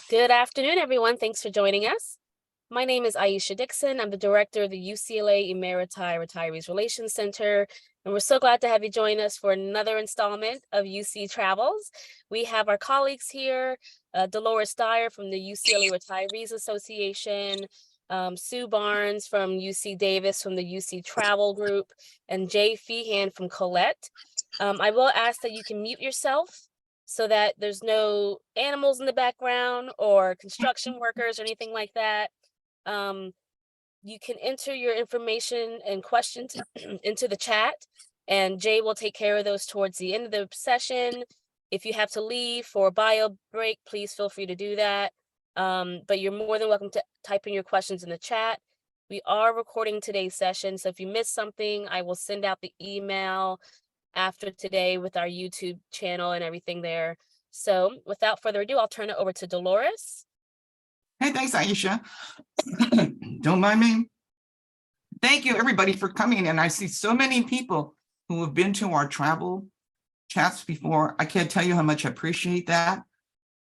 Good afternoon, everyone. Thanks for joining us. My name is Aisha Dixon. I'm the director of the UCLA Emeriti Retirees Relations Center, and we're so glad to have you join us for another installment of UC Travels. We have our colleagues here, Dolores Dyer from the UCLA Retirees Association, Sue Barnes from UC Davis from the UC Travel Group, and JFehan from Collette. I will ask that you can mute yourself so that there's no animals in the background or construction workers or anything like that. You can enter your information and questions into the chat, and Jay will take care of those towards the end of the session. If you have to leave for a bio break, please feel free to do that. But you're more than welcome to type in your questions in the chat. We are recording today's session, so if you missed something, I will send out the email after today with our YouTube channel and everything there. So without further ado, I'll turn it over to Dolores. Hey, thanks, Aisha. Don't mind me. Thank you, everybody, for coming. And I see so many people who have been to our travel chats before. I can't tell you how much I appreciate that.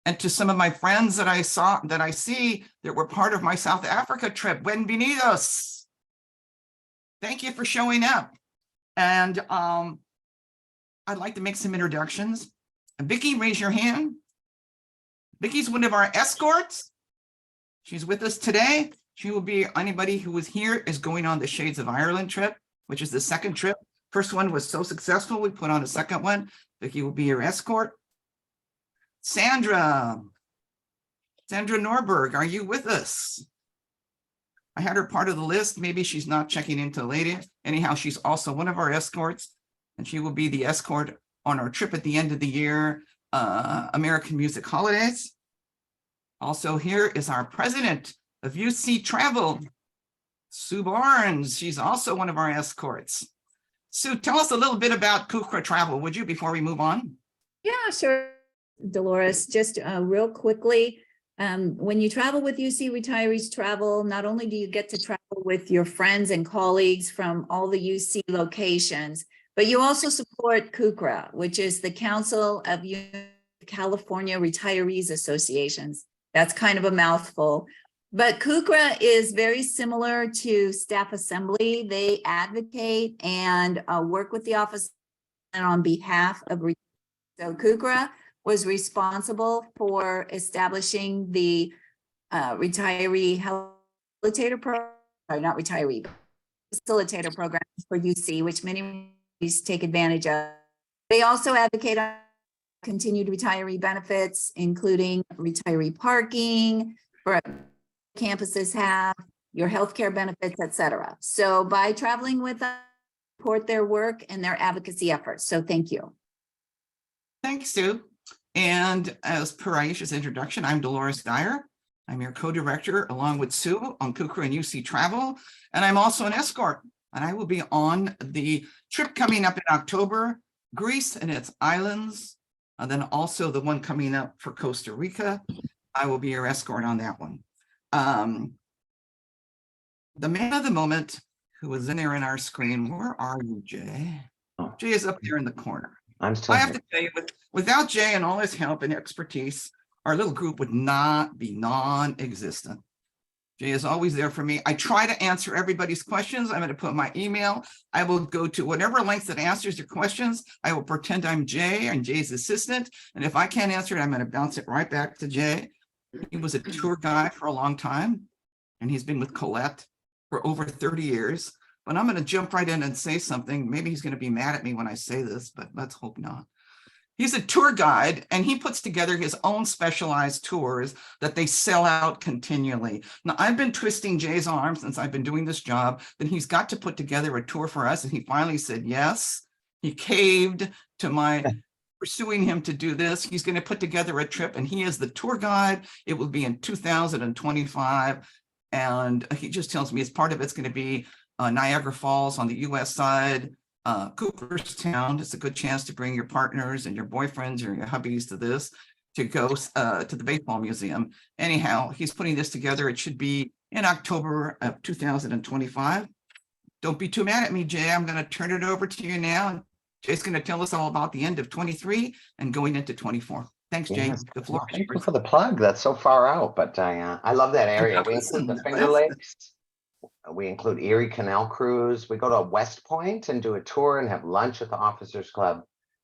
And to some of my friends that I see that were part of my South Africa trip, bienvenidos. Thank you for showing up. And I'd like to make some introductions. Vicky, raise your hand. Vicky's one of our escorts. She's with us today. She will be, anybody who was here is going on the Shades of Ireland trip, which is the second trip. First one was so successful, we put on a second one. Vicky will be your escort. Sandra Norberg, are you with us? I had her part of the list. Maybe she's not checking into later. Anyhow, she's also one of our escorts, and she will be the escort on our trip at the end of the year, American Music Holidays. Also here is our president of UC Travel, Sue Barnes. She's also one of our escorts. Sue, tell us a little bit about UCRA Travel, would you, before we move on? Yeah, sure, Dolores. Just real quickly, when you travel with UC Retirees Travel, not only do you get to travel with your friends and colleagues from all the UC locations, but you also support CUCRA, which is the Council of California Retirees Associations. That's kind of a mouthful. But CUCRA is very similar to Staff Assembly. They advocate and work with the office on behalf of retirees. So CUCRA was responsible for establishing the retiree facilitator program, not retiree, but facilitator program for UC, which many take advantage of. They also advocate on continued retiree benefits, including retiree parking, for campuses have, your healthcare benefits, etc. So by traveling with us, support their work and their advocacy efforts. So thank you. Thanks, Sue. And as per Aisha's introduction, I'm Dolores Dyer. I'm your co-director along with Sue on CUCRA and UC Travel. And I'm also an escort. And I will be on the trip coming up in October, Greece and its islands. And then also the one coming up for Costa Rica. I will be your escort on that one. The man of the moment who was in there in our screen, where are you, Jay? Oh. Jay is up there in the corner. I'm still I have here. to tell you, without Jay and all his help and expertise, our little group would not be non-existent. Jay is always there for me. I try to answer everybody's questions. I'm going to put my email. I will go to whatever length that answers your questions. I will pretend I'm Jay and Jay's assistant. And if I can't answer it, I'm going to bounce it right back to Jay. He was a tour guide for a long time, and he's been with Collette for over 30 years. But I'm going to jump right in and say something. Maybe he's going to be mad at me when I say this, but let's hope not. He's a tour guide, and he puts together his own specialized tours that they sell out continually. Now, I've been twisting Jay's arm since I've been doing this job, that he's got to put together a tour for us, and he finally said yes. He caved to my pursuing him to do this. He's going to put together a trip, and he is the tour guide. It will be in 2025, and he just tells me as part of it's going to be Niagara Falls on the U.S. side, Cooperstown. It's a good chance to bring your partners and your boyfriends or your hubbies to this, to go to the baseball museum. Anyhow, he's putting this together. It should be in October of 2025. Don't be too mad at me, Jay. I'm going to turn it over to you now. Jay's going to tell us all about the end of 23 and going into 24. Thanks, Jay. Yes. The floor Well, is thank you yours. for the plug. That's so far out, but I love that area. We include the Listen, Finger Lakes. We include Erie Canal Cruise. We go to West Point and do a tour and have lunch at the Officers Club.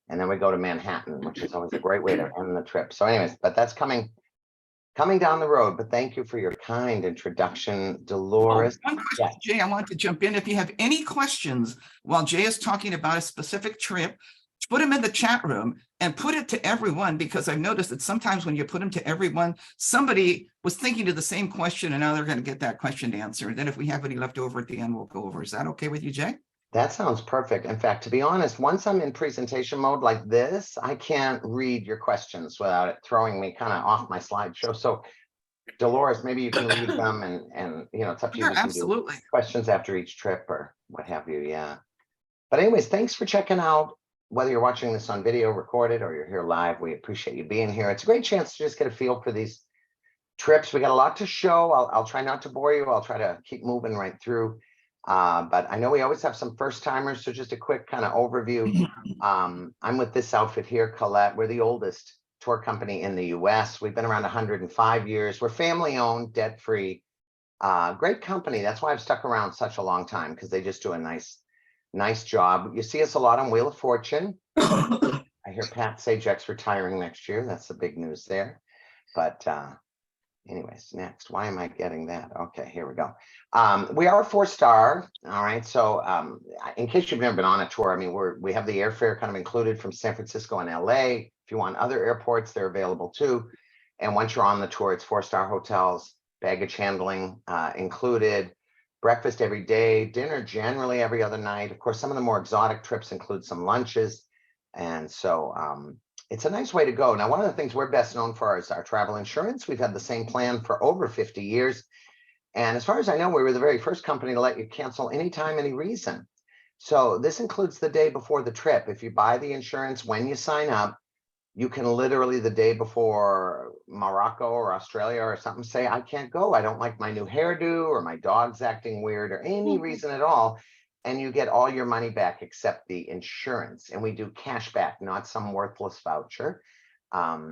And then we go to Manhattan, which is always a great way to end the trip. So anyways, but that's coming down the road. But thank you for your kind introduction, Dolores. One question, Jay, I want to jump in. If you have any questions while Jay is talking about a specific trip, put them in the chat room and put it to everyone, because I've noticed that sometimes when you put them to everyone, somebody was thinking of the same question and now they're going to get that question answered. Then if we have any left over at the end, we'll go over. Is that okay with you, Jay? That sounds perfect. In fact, to be honest, once I'm in presentation mode like this, I can't read your questions without it throwing me kind of off my slideshow. So Dolores, maybe you can read them and it's up to you. Sure, We can do absolutely. questions after each trip or what have you. Yeah. But anyways, thanks for checking out. Whether you're watching this on video recorded or you're here live, we appreciate you being here. It's a great chance to just get a feel for these trips. We got a lot to show. I'll try not to bore you. I'll try to keep moving right through. But I know we always have some first timers. So just a quick kind of overview. I'm with this outfit here, Collette. We're the oldest tour company in the US. We've been around 105 years. We're family owned, debt free. Great company. That's why I've stuck around such a long time, because they just do a nice job. You see us a lot on Wheel of Fortune. I hear Pat say Jack's retiring next year. That's the big news there. But anyways, next, why am I getting that? Okay, here we go. We are a 4-star. All right. So in case you've never been on a tour, I mean, we have the airfare kind of included from San Francisco and LA. If you want other airports, they're available too. And once you're on the tour, it's 4-star hotels, baggage handling included, breakfast every day, dinner generally every other night. Of course, some of the more exotic trips include some lunches. And so it's a nice way to go. Now, one of the things we're best known for is our travel insurance. We've had the same plan for over 50 years. And as far as I know, we were the very first company to let you cancel anytime, any reason. So this includes the day before the trip. If you buy the insurance when you sign up, you can literally the day before Morocco or Australia or something say, I can't go. I don't like my new hairdo, or my dog's acting weird, or any reason at all. And you get all your money back except the insurance. And we do cash back, not some worthless voucher.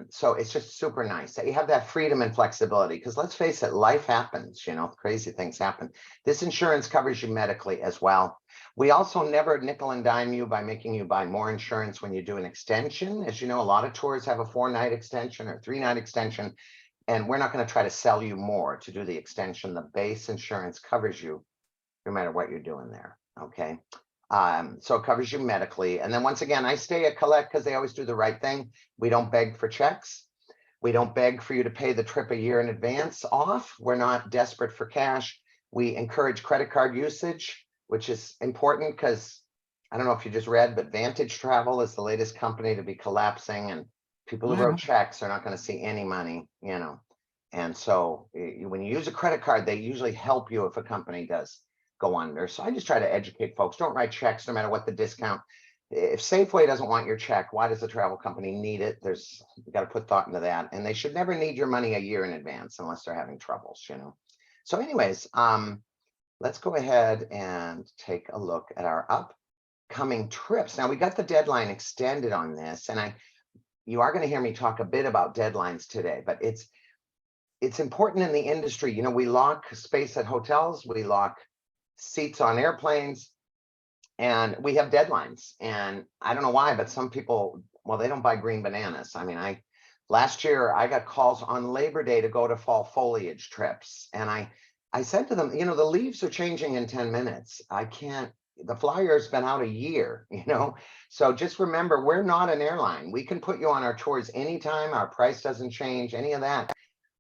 So it's just super nice that you have that freedom and flexibility, because let's face it, life happens, crazy things happen. This insurance covers you medically as well. We also never nickel and dime you by making you buy more insurance when you do an extension. As you know, a lot of tours have a 4-night extension or 3-night extension, and we're not going to try to sell you more to do the extension. The base insurance covers you no matter what you're doing there. Okay. So it covers you medically. And then once again, I stay at Collette because they always do the right thing. We don't beg for checks. We don't beg for you to pay the trip a year in advance off. We're not desperate for cash. We encourage credit card usage, which is important because I don't know if you just read, but Vantage Travel is the latest company to be collapsing, and people who wrote checks are not going to see any money, And so when you use a credit card, they usually help you if a company does go under. So I just try to educate folks. Don't write checks no matter what the discount. If Safeway doesn't want your check, why does the travel company need it? You got to put thought into that. And they should never need your money a year in advance unless they're having troubles, So anyways, let's go ahead and take a look at our upcoming trips. Now we got the deadline extended on this, and you are going to hear me talk a bit about deadlines today, but it's important in the industry. We lock space at hotels, we lock seats on airplanes, and we have deadlines. And I don't know why, but some people, well, they don't buy green bananas. I mean, last year I got calls on Labor Day to go to fall foliage trips. And I said to them, the leaves are changing in 10 minutes. The flyer's been out a year, So just remember, we're not an airline. We can put you on our tours anytime. Our price doesn't change, any of that.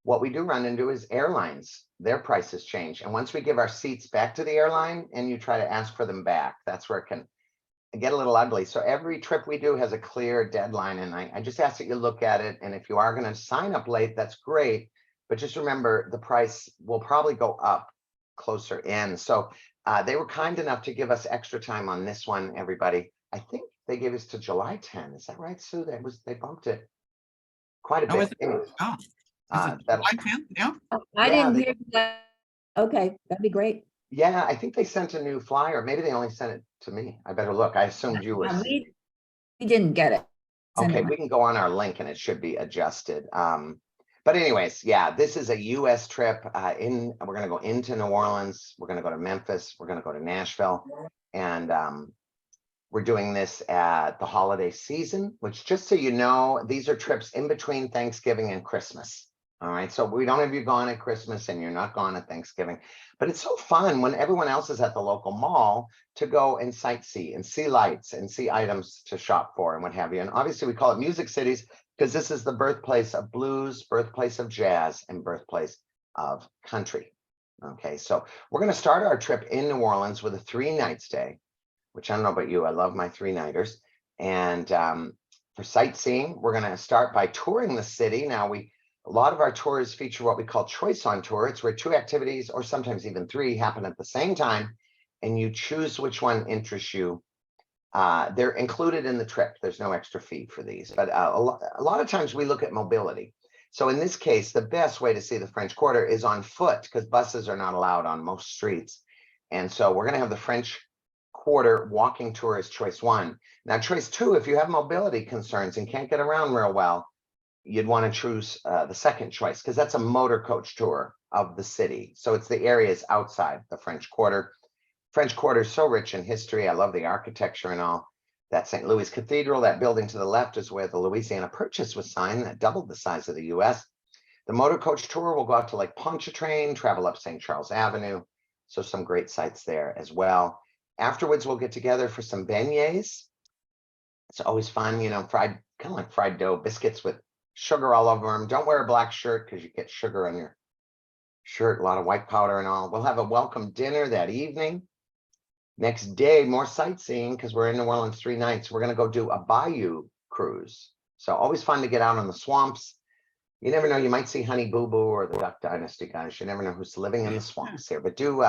What we do run into is airlines, their prices change. And once we give our seats back to the airline and you try to ask for them back, that's where it can get a little ugly. So every trip we do has a clear deadline. And I just ask that you look at it. And if you are going to sign up late, that's great. But just remember, the price will probably go up closer in. So they were kind enough to give us extra time on this one, everybody. I think they gave us to July 10. Is that right, Sue? They bumped it quite a bit. July 10th? Yeah. I didn't hear that. Okay, that'd be great. Yeah, I think they sent a new flyer. Maybe they only sent it to me. I better look. I assumed you were. We didn't get it. Okay, we can go on our link and it should be adjusted. But anyways, yeah, this is a US trip. We're gonna go into New Orleans, we're gonna go to Memphis, we're gonna go to Nashville, and we're doing this at the holiday season, which, just so you know, these are trips in between Thanksgiving and Christmas. All right, so we don't have you gone at Christmas and you're not gone at Thanksgiving, but it's so fun when everyone else is at the local mall to go and sightsee and see lights and see items to shop for and what have you. And obviously we call it Music Cities because this is the birthplace of blues, birthplace of jazz, and birthplace of country. Okay, so we're going to start our trip in New Orleans with a 3-night stay, which I don't know about you, I love my 3-nighters. And for sightseeing, we're going to start by touring the city. Now, a lot of our tours feature what we call choice on tour. It's where 2 activities, or sometimes even 3, happen at the same time, and you choose which one interests you. They're included in the trip. There's no extra fee for these, but a lot of times we look at mobility. So in this case, the best way to see the French Quarter is on foot because buses are not allowed on most streets. And so we're going to have the French Quarter walking tour as choice 1. Now, choice 2, if you have mobility concerns and can't get around real well, you'd want to choose the second choice because that's a motor coach tour of the city. So it's the areas outside the French Quarter. French Quarter is so rich in history. I love the architecture and all. That St. Louis Cathedral, that building to the left is where the Louisiana Purchase was signed. That doubled the size of the US. The motor coach tour will go out to Lake Pontchartrain, travel up St. Charles Avenue. So some great sights there as well. Afterwards, we'll get together for some beignets. It's always fun, you know, fried, kind of like fried dough, biscuits with sugar all over them. Don't wear a black shirt because you get sugar on your shirt, a lot of white powder and all. We'll have a welcome dinner that evening. Next day, more sightseeing because we're in New Orleans 3 nights. We're going to go do a bayou cruise. So always fun to get out on the swamps. You never know, you might see Honey Boo Boo or the Duck Dynasty guys. You never know who's living in the swamps here, but do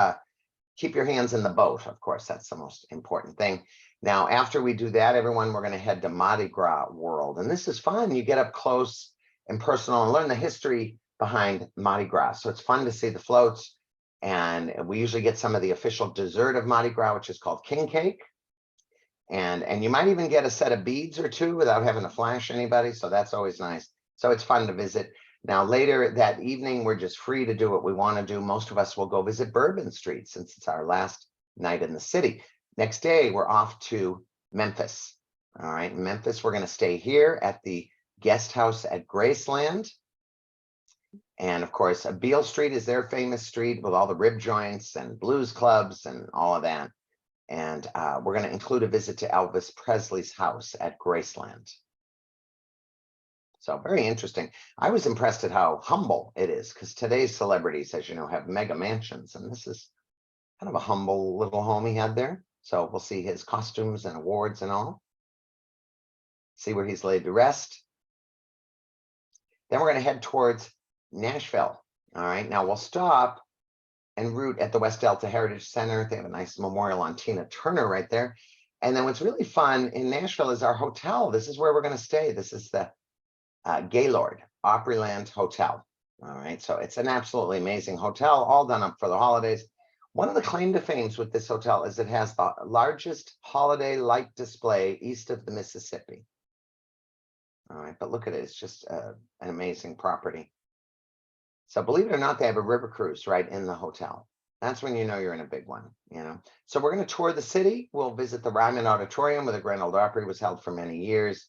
keep your hands in the boat. Of course, that's the most important thing. Now, after we do that, everyone, we're going to head to Mardi Gras World. And this is fun. You get up close and personal and learn the history behind Mardi Gras. So it's fun to see the floats. And we usually get some of the official dessert of Mardi Gras, which is called king cake. And you might even get a set of beads or 2 without having to flash anybody. So that's always nice. So it's fun to visit. Now, later that evening, we're just free to do what we want to do. Most of us will go visit Bourbon Street since it's our last night in the city. Next day, we're off to Memphis. All right, in Memphis, we're going to stay here at the guest house at Graceland. And of course, Beale Street is their famous street with all the rib joints and blues clubs and all of that. And we're going to include a visit to Elvis Presley's house at Graceland. So very interesting. I was impressed at how humble it is because today's celebrities, as you know, have mega mansions. And this is kind of a humble little home he had there. So we'll see his costumes and awards and all. See where he's laid to rest. Then we're going to head towards Nashville. All right, now we'll stop en route at the West Delta Heritage Center. They have a nice memorial on Tina Turner right there. And then what's really fun in Nashville is our hotel. This is where we're going to stay. This is the Gaylord Opryland Hotel. All right, so it's an absolutely amazing hotel, all done up for the holidays. One of the claim to fames with this hotel is it has the largest holiday light display east of the Mississippi. All right, but look at it. It's just an amazing property. So believe it or not, they have a river cruise right in the hotel. That's when you know you're in a big one, you know. So we're going to tour the city. We'll visit the Ryman Auditorium where the Grand Ole Opry was held for many years.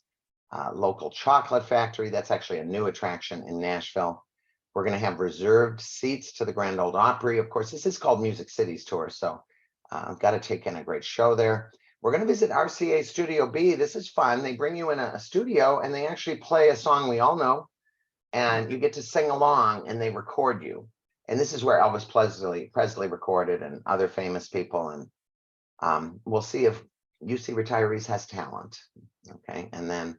Local chocolate factory. That's actually a new attraction in Nashville. We're going to have reserved seats to the Grand Ole Opry. Of course, this is called Music Cities Tour. So I've got to take in a great show there. We're going to visit RCA Studio B. This is fun. They bring you in a studio and they actually play a song we all know. And you get to sing along and they record you. And this is where Elvis Presley recorded and other famous people. And we'll see if UC Retirees has talent. Okay. And then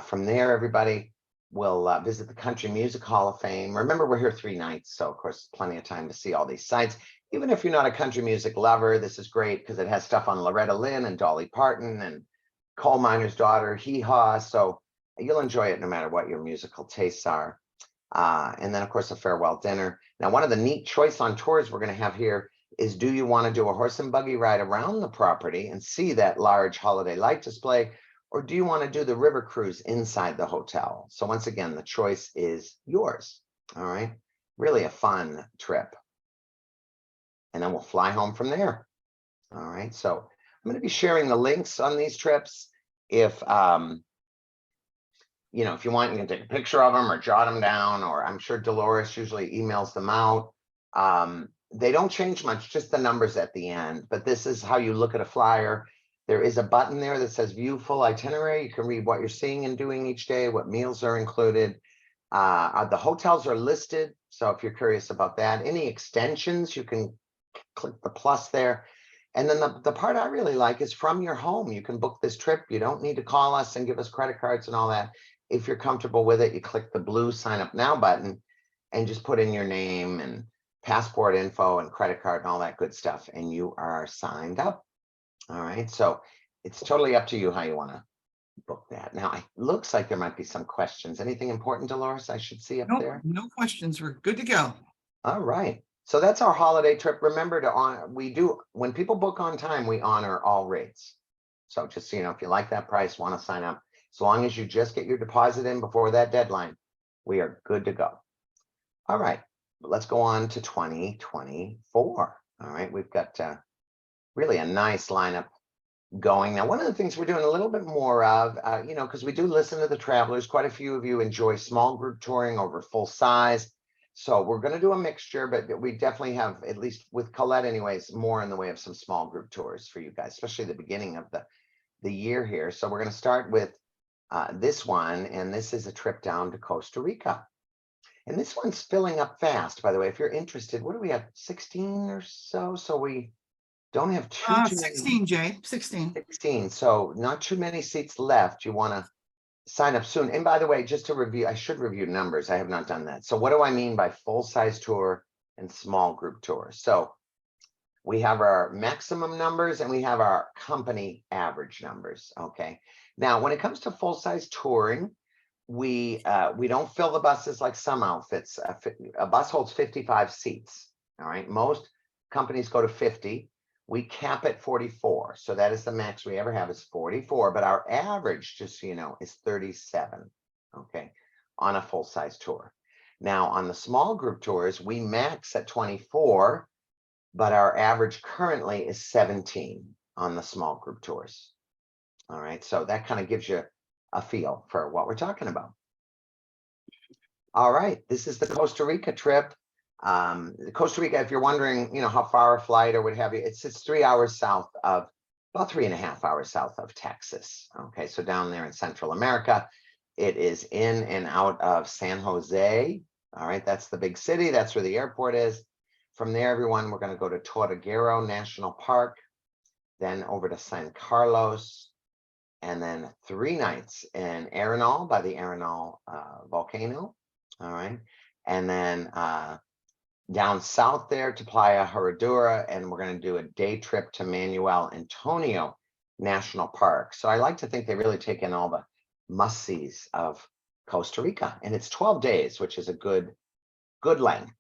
from there, everybody will visit the Country Music Hall of Fame. Remember, we're here 3 nights. So, of course, plenty of time to see all these sites. Even if you're not a country music lover, this is great because it has stuff on Loretta Lynn and Dolly Parton and Coal Miner's Daughter, Hee Haw. So you'll enjoy it no matter what your musical tastes are. And then, of course, a farewell dinner. Now, one of the neat choice on tours we're going to have here is, do you want to do a horse and buggy ride around the property and see that large holiday light display? or do you want to do the river cruise inside the hotel? So once again, the choice is yours. All right. Really a fun trip. And then we'll fly home from there. All right. So I'm going to be sharing the links on these trips. If you know, if you want, you can take a picture of them or jot them down, or I'm sure Dolores usually emails them out. They don't change much, just the numbers at the end, but this is how you look at a flyer. There is a button there that says view full itinerary. You can read what you're seeing and doing each day, what meals are included. The hotels are listed. So if you're curious about that, any extensions, you can click the plus there. And then the part I really like is from your home. You can book this trip. You don't need to call us and give us credit cards and all that. If you're comfortable with it, you click the blue sign up now button and just put in your name and passport info and credit card and all that good stuff, and you are signed up. All right, so it's totally up to you how you want to book that. Now, it looks like there might be some questions. Anything important, Dolores, I should see up there? No questions. We're good to go. All right, so that's our holiday trip. Remember to when people book on time, we honor all rates. So just so you know, if you like that price, want to sign up, as long as you just get your deposit in before that deadline, we are good to go. All right. Let's go on to 2024. All right, we've got really a nice lineup going. Now, one of the things we're doing a little bit more of, you know, because we do listen to the travelers, quite a few of you enjoy small group touring over full size. So we're going to do a mixture, but we definitely have, at least with Collette anyways, more in the way of some small group tours for you guys, especially the beginning of the year here. So we're going to start with this one, and this is a trip down to Costa Rica. And this one's filling up fast, by the way. If you're interested, what do we have, 16 or so? So we don't have too many. 16, Jay, 16. 16, so not too many seats left. You want to sign up soon. And by the way, just to review, I should review numbers. I have not done that. So what do I mean by full-size tour and small group tour? So we have our maximum numbers and we have our company average numbers, okay? Now, when it comes to full-size touring, we don't fill the buses like some outfits. A bus holds 55 seats. All right, most companies go to 50. We cap at 44, so that is the max we ever have is 44, but our average, just so you know, is 37, okay, on a full-size tour. Now, on the small group tours, we max at 24, but our average currently is 17 on the small group tours. All right, so that kind of gives you a feel for what we're talking about. All right, this is the Costa Rica trip. Costa Rica, if you're wondering, you know, how far a flight or what have you, it's 3 hours south of, about 3.5 hours south of Texas. Okay, so down there in Central America, it is in and out of San Jose. All right, that's the big city. That's where the airport is. From there, everyone, we're going to go to Tortuguero National Park, then over to San Carlos, and then 3 nights in Arenal by the Arenal volcano. All right. And then down south there to Playa Herradura, and we're going to do a day trip to Manuel Antonio National Park. So I like to think they really take in all the must-sees of Costa Rica, and it's 12 days, which is a good length.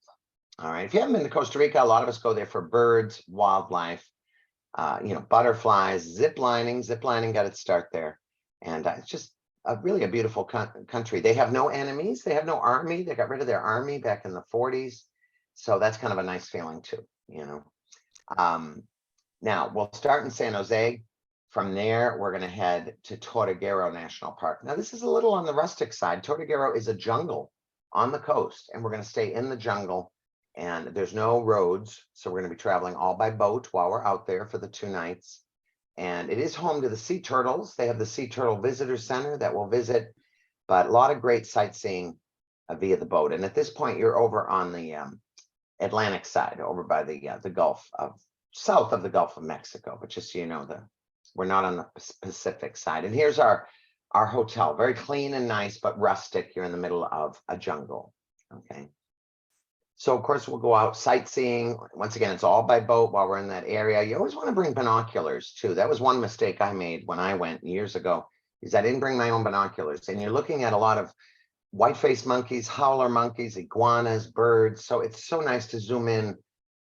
All right. If you haven't been to Costa Rica, a lot of us go there for birds, wildlife, you know, butterflies, zip lining got its start there. And it's just really a beautiful country. They have no enemies. They have no army. They got rid of their army back in the 40s. So that's kind of a nice feeling too, you know. Now we'll start in San Jose. From there, we're going to head to Tortuguero National Park. Now this is a little on the rustic side. Tortuguero is a jungle on the coast, and we're going to stay in the jungle. And there's no roads, so we're going to be traveling all by boat while we're out there for the 2 nights. And it is home to the sea turtles. They have the Sea Turtle Visitor Center that we'll visit, but a lot of great sightseeing via the boat. And at this point, you're over on the Atlantic side, over by the Gulf of, south of the Gulf of Mexico. But just so you know, we're not on the Pacific side. And here's our hotel, very clean and nice, but rustic. You're in the middle of a jungle, okay? So, of course, we'll go out sightseeing. Once again, it's all by boat while we're in that area. You always want to bring binoculars, too. That was one mistake I made when I went years ago, is I didn't bring my own binoculars. And you're looking at a lot of white-faced monkeys, howler monkeys, iguanas, birds. So it's so nice to zoom in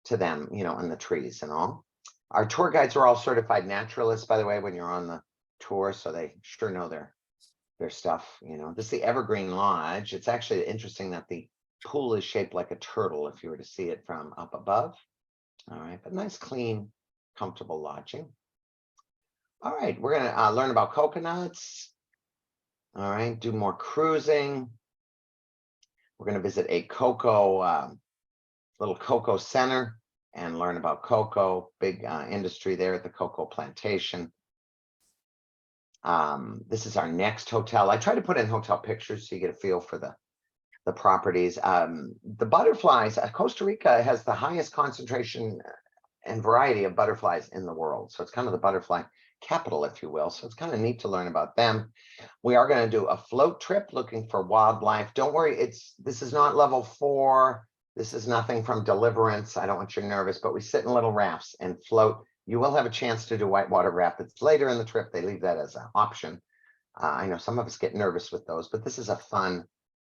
to them, you know, in the trees and all. Our tour guides are all certified naturalists, by the way, when you're on the tour, so they sure know their stuff. You know, this is the Evergreen Lodge. It's actually interesting that the pool is shaped like a turtle if you were to see it from up above. All right, but nice, clean, comfortable lodging. All right, we're gonna learn about coconuts. All right, do more cruising. We're gonna visit a cocoa, little cocoa center and learn about cocoa, big industry there at the cocoa plantation. This is our next hotel. I try to put in hotel pictures so you get a feel for the properties. The butterflies, Costa Rica has the highest concentration and variety of butterflies in the world. So it's kind of the butterfly capital, if you will. So it's kind of neat to learn about them. We are going to do a float trip looking for wildlife. Don't worry, this is not level 4. This is nothing from Deliverance. I don't want you nervous, but we sit in little rafts and float. You will have a chance to do whitewater rapids later in the trip. They leave that as an option. I know some of us get nervous with those, but this is a fun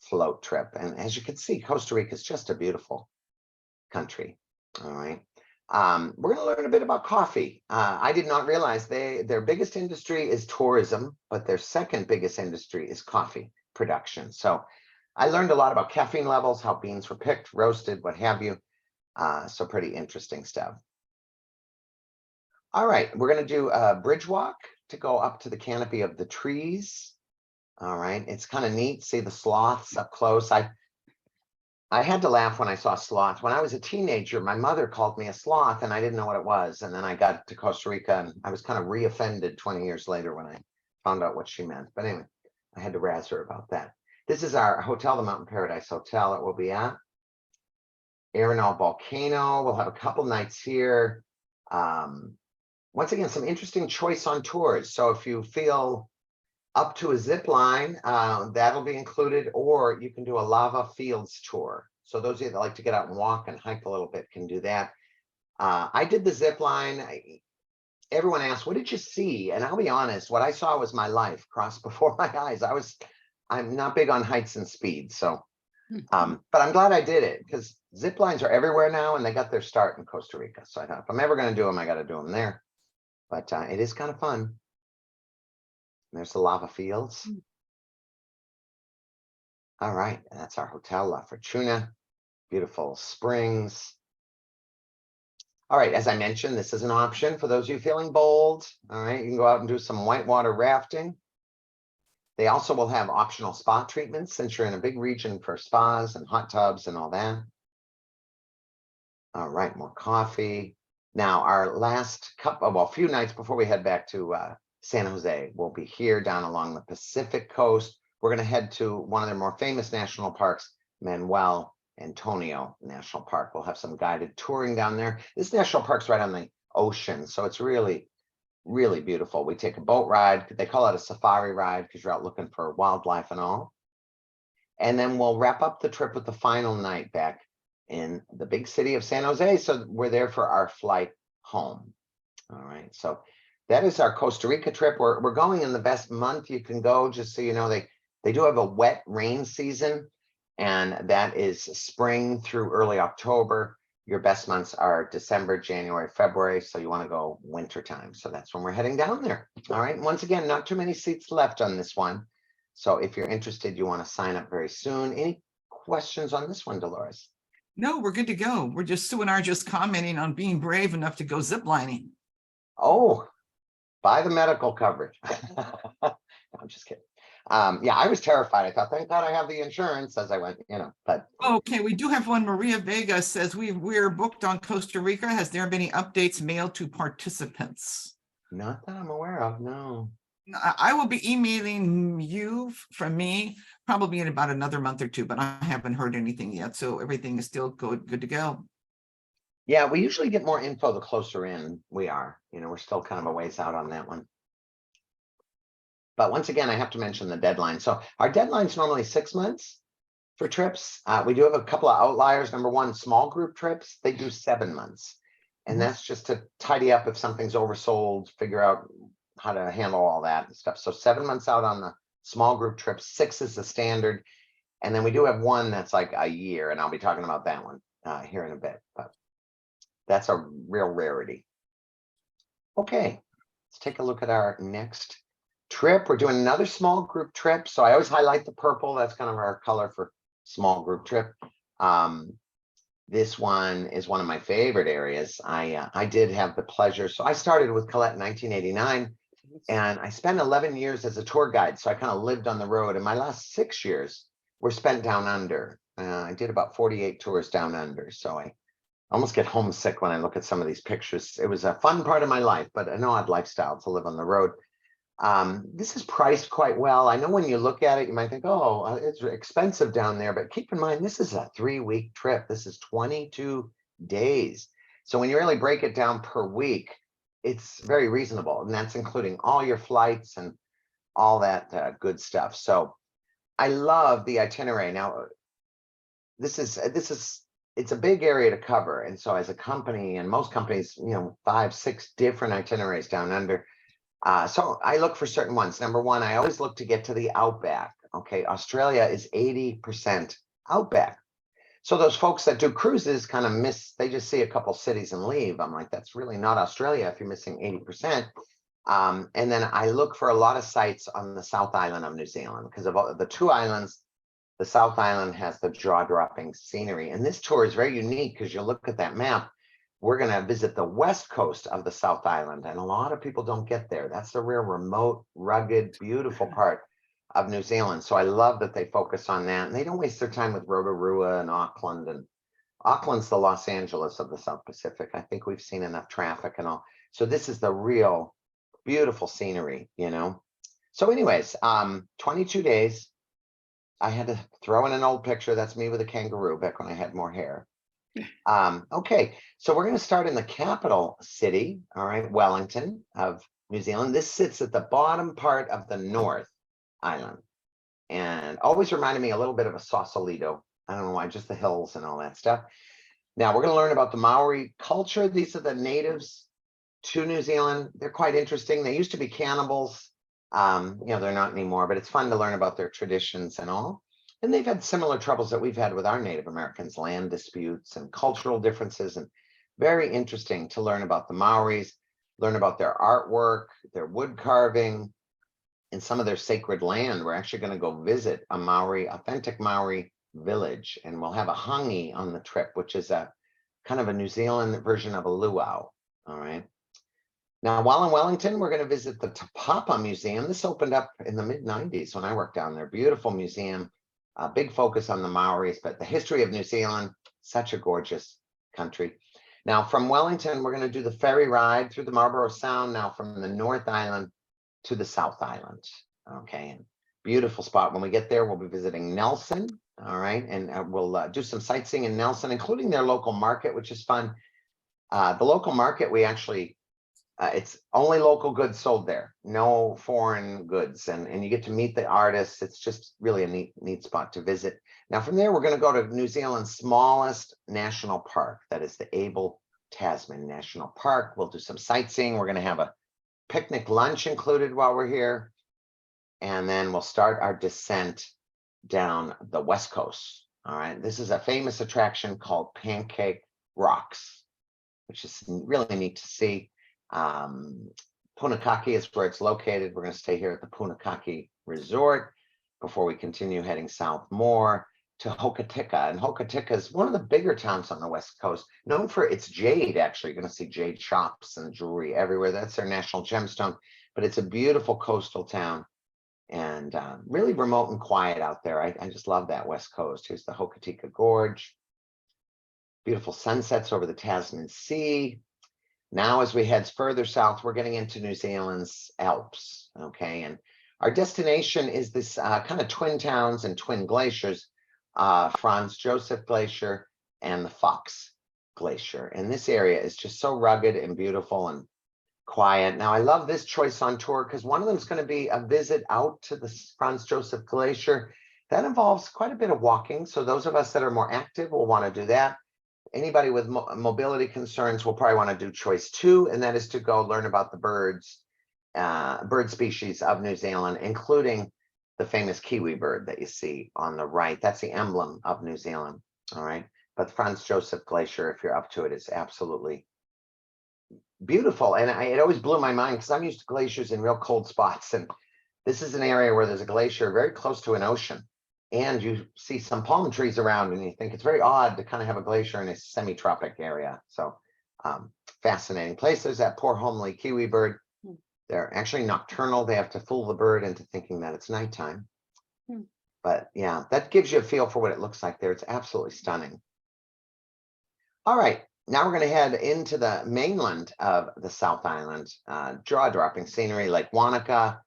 float trip. And as you can see, Costa Rica is just a beautiful country. All right. We're going to learn a bit about coffee. I did not realize their biggest industry is tourism, but their second biggest industry is coffee production. So I learned a lot about caffeine levels, how beans were picked, roasted, what have you. So pretty interesting stuff. All right, we're going to do a bridge walk to go up to the canopy of the trees. All right, it's kind of neat. See the sloths up close. I had to laugh when I saw sloths. When I was a teenager, my mother called me a sloth and I didn't know what it was. And then I got to Costa Rica and I was kind of reoffended 20 years later when I found out what she meant. But anyway, I had to razz her about that. This is our hotel, the Mountain Paradise Hotel that we'll be at. Arenal Volcano. We'll have a couple nights here. Once again, some interesting choice on tours. So if you feel up to a zip line, that'll be included, or you can do a lava fields tour. So those of you that like to get out and walk and hike a little bit can do that. I did the zip line. Everyone asked, what did you see? And I'll be honest, what I saw was my life crossed before my eyes. I'm not big on heights and speed. So, but I'm glad I did it because zip lines are everywhere now and they got their start in Costa Rica. So I thought if I'm ever going to do them, I got to do them there. But it is kind of fun. There's the lava fields. All right, and that's our hotel, La Fortuna. Beautiful springs. All right, as I mentioned, this is an option for those of you feeling bold. All right, you can go out and do some whitewater rafting. They also will have optional spa treatments since you're in a big region for spas and hot tubs and all that. All right, more coffee. Now, our last few nights before we head back to San Jose, we'll be here down along the Pacific coast. We're going to head to one of their more famous national parks, Manuel Antonio National Park. We'll have some guided touring down there. This national park's right on the ocean, so it's really, really beautiful. We take a boat ride. They call it a safari ride because you're out looking for wildlife and all. And then we'll wrap up the trip with the final night back in the big city of San Jose. So we're there for our flight home. All right. So that is our Costa Rica trip. We're going in the best month you can go, just so you know, they do have a wet rain season, and that is spring through early October. Your best months are December, January, February. So you want to go winter time. So that's when we're heading down there. All right. Once again, not too many seats left on this one. So if you're interested, you want to sign up very soon. Any questions on this one, Dolores? No, we're good to go. Sue and I are just commenting on being brave enough to go ziplining. Oh, buy the medical coverage. No, I'm just kidding. Yeah, I was terrified. I thought, thank God I have the insurance as I went, but. Okay, we do have one. Maria Vega says we're booked on Costa Rica. Has there been any updates mailed to participants? Not that I'm aware of, no. I will be emailing you from me probably in about another month or two, but I haven't heard anything yet. So everything is still good to go. Yeah, we usually get more info the closer in we are. We're still kind of a ways out on that one. But once again, I have to mention the deadline. So our deadline's normally 6 months for trips. We do have a couple of outliers. Number one, small group trips, they do 7 months. And that's just to tidy up if something's oversold, figure out how to handle all that and stuff. So 7 months out on the small group trips, 6 is the standard. And then we do have one that's like a year, and I'll be talking about that one here in a bit, but that's a real rarity. Okay, let's take a look at our next trip. We're doing another small group trip. So I always highlight the purple. That's kind of our color for small group trip. This one is one of my favorite areas. I did have the pleasure. So I started with Collette in 1989, and I spent 11 years as a tour guide. So I kind of lived on the road, and my last 6 years were spent down under. I did about 48 tours down under. So I almost get homesick when I look at some of these pictures. It was a fun part of my life, but an odd lifestyle to live on the road. This is priced quite well. I know when you look at it, you might think, oh, it's expensive down there, but keep in mind, this is a 3-week trip. This is 22 days. So when you really break it down per week, it's very reasonable. And that's including all your flights and all that good stuff. So I love the itinerary. Now, it's a big area to cover. And so as a company, and most companies, 5, 6 different itineraries down under. So I look for certain ones. Number one, I always look to get to the outback. Okay, Australia is 80% outback. So those folks that do cruises kind of miss, they just see a couple cities and leave. I'm like, that's really not Australia if you're missing 80%. And then I look for a lot of sites on the South Island of New Zealand, because of all the 2 islands, the South Island has the jaw-dropping scenery. And this tour is very unique because you look at that map. We're going to visit the west coast of the South Island, and a lot of people don't get there. That's the real remote, rugged, beautiful part of New Zealand. So I love that they focus on that, and they don't waste their time with Rotorua and Auckland. And Auckland's the Los Angeles of the South Pacific. I think we've seen enough traffic and all. So this is the real beautiful scenery, So anyways, 22 days. I had to throw in an old picture. That's me with a kangaroo back when I had more hair. Okay, so we're going to start in the capital city, all right, Wellington of New Zealand. This sits at the bottom part of the North Island, and always reminded me a little bit of a Sausalito. I don't know why, just the hills and all that stuff. Now we're going to learn about the Maori culture. These are the natives to New Zealand. They're quite interesting. They used to be cannibals. They're not anymore, but it's fun to learn about their traditions and all. And they've had similar troubles that we've had with our Native Americans, land disputes and cultural differences. And very interesting to learn about the Maoris, learn about their artwork, their wood carving, and some of their sacred land. We're actually going to go visit a authentic Maori village. And we'll have a hangi on the trip, which is a kind of a New Zealand version of a luau. All right. Now, while in Wellington, we're going to visit the Te Papa Museum. This opened up in the mid-90s when I worked down there. Beautiful museum. A big focus on the Maoris, but the history of New Zealand, such a gorgeous country. Now from Wellington, we're going to do the ferry ride through the Marlborough Sound, now from the North Island to the South Island. Okay, and beautiful spot. When we get there, we'll be visiting Nelson. All right, and we'll do some sightseeing in Nelson, including their local market, which is fun. The local market, we actually, it's only local goods sold there, no foreign goods, and you get to meet the artists. It's just really a neat spot to visit. Now from there, we're going to go to New Zealand's smallest national park, that is the Abel Tasman National Park. We'll do some sightseeing. We're going to have a picnic lunch included while we're here, and then we'll start our descent down the west coast. All right, this is a famous attraction called Pancake Rocks, which is really neat to see. Punakaki is where it's located. We're going to stay here at the Punakaki Resort before we continue heading south more to Hokitika. And Hokitika is one of the bigger towns on the west coast, known for its jade. Actually, you're going to see jade shops and jewelry everywhere. That's their national gemstone, but it's a beautiful coastal town and really remote and quiet out there. I just love that west coast. Here's the Hokitika Gorge. Beautiful sunsets over the Tasman Sea. Now, as we head further south, we're getting into New Zealand's Alps, okay? And our destination is this kind of twin towns and twin glaciers, Franz Josef Glacier and the Fox Glacier. And this area is just so rugged and beautiful and quiet. Now, I love this choice on tour because one of them is going to be a visit out to the Franz Josef Glacier. That involves quite a bit of walking. So those of us that are more active will want to do that. Anybody with mobility concerns will probably want to do choice 2, and that is to go learn about the bird species of New Zealand, including the famous kiwi bird that you see on the right. That's the emblem of New Zealand. All right. But Franz Josef Glacier, if you're up to it, is absolutely beautiful. And it always blew my mind because I'm used to glaciers in real cold spots. And This is an area where there's a glacier very close to an ocean. And you see some palm trees around, and you think it's very odd to kind of have a glacier in a semi-tropic area. So fascinating place. There's that poor homely kiwi bird. They're actually nocturnal. They have to fool the bird into thinking that it's nighttime. But yeah, that gives you a feel for what it looks like there. It's absolutely stunning. All right, now we're going to head into the mainland of the South Island. Jaw-dropping scenery like Wanaka,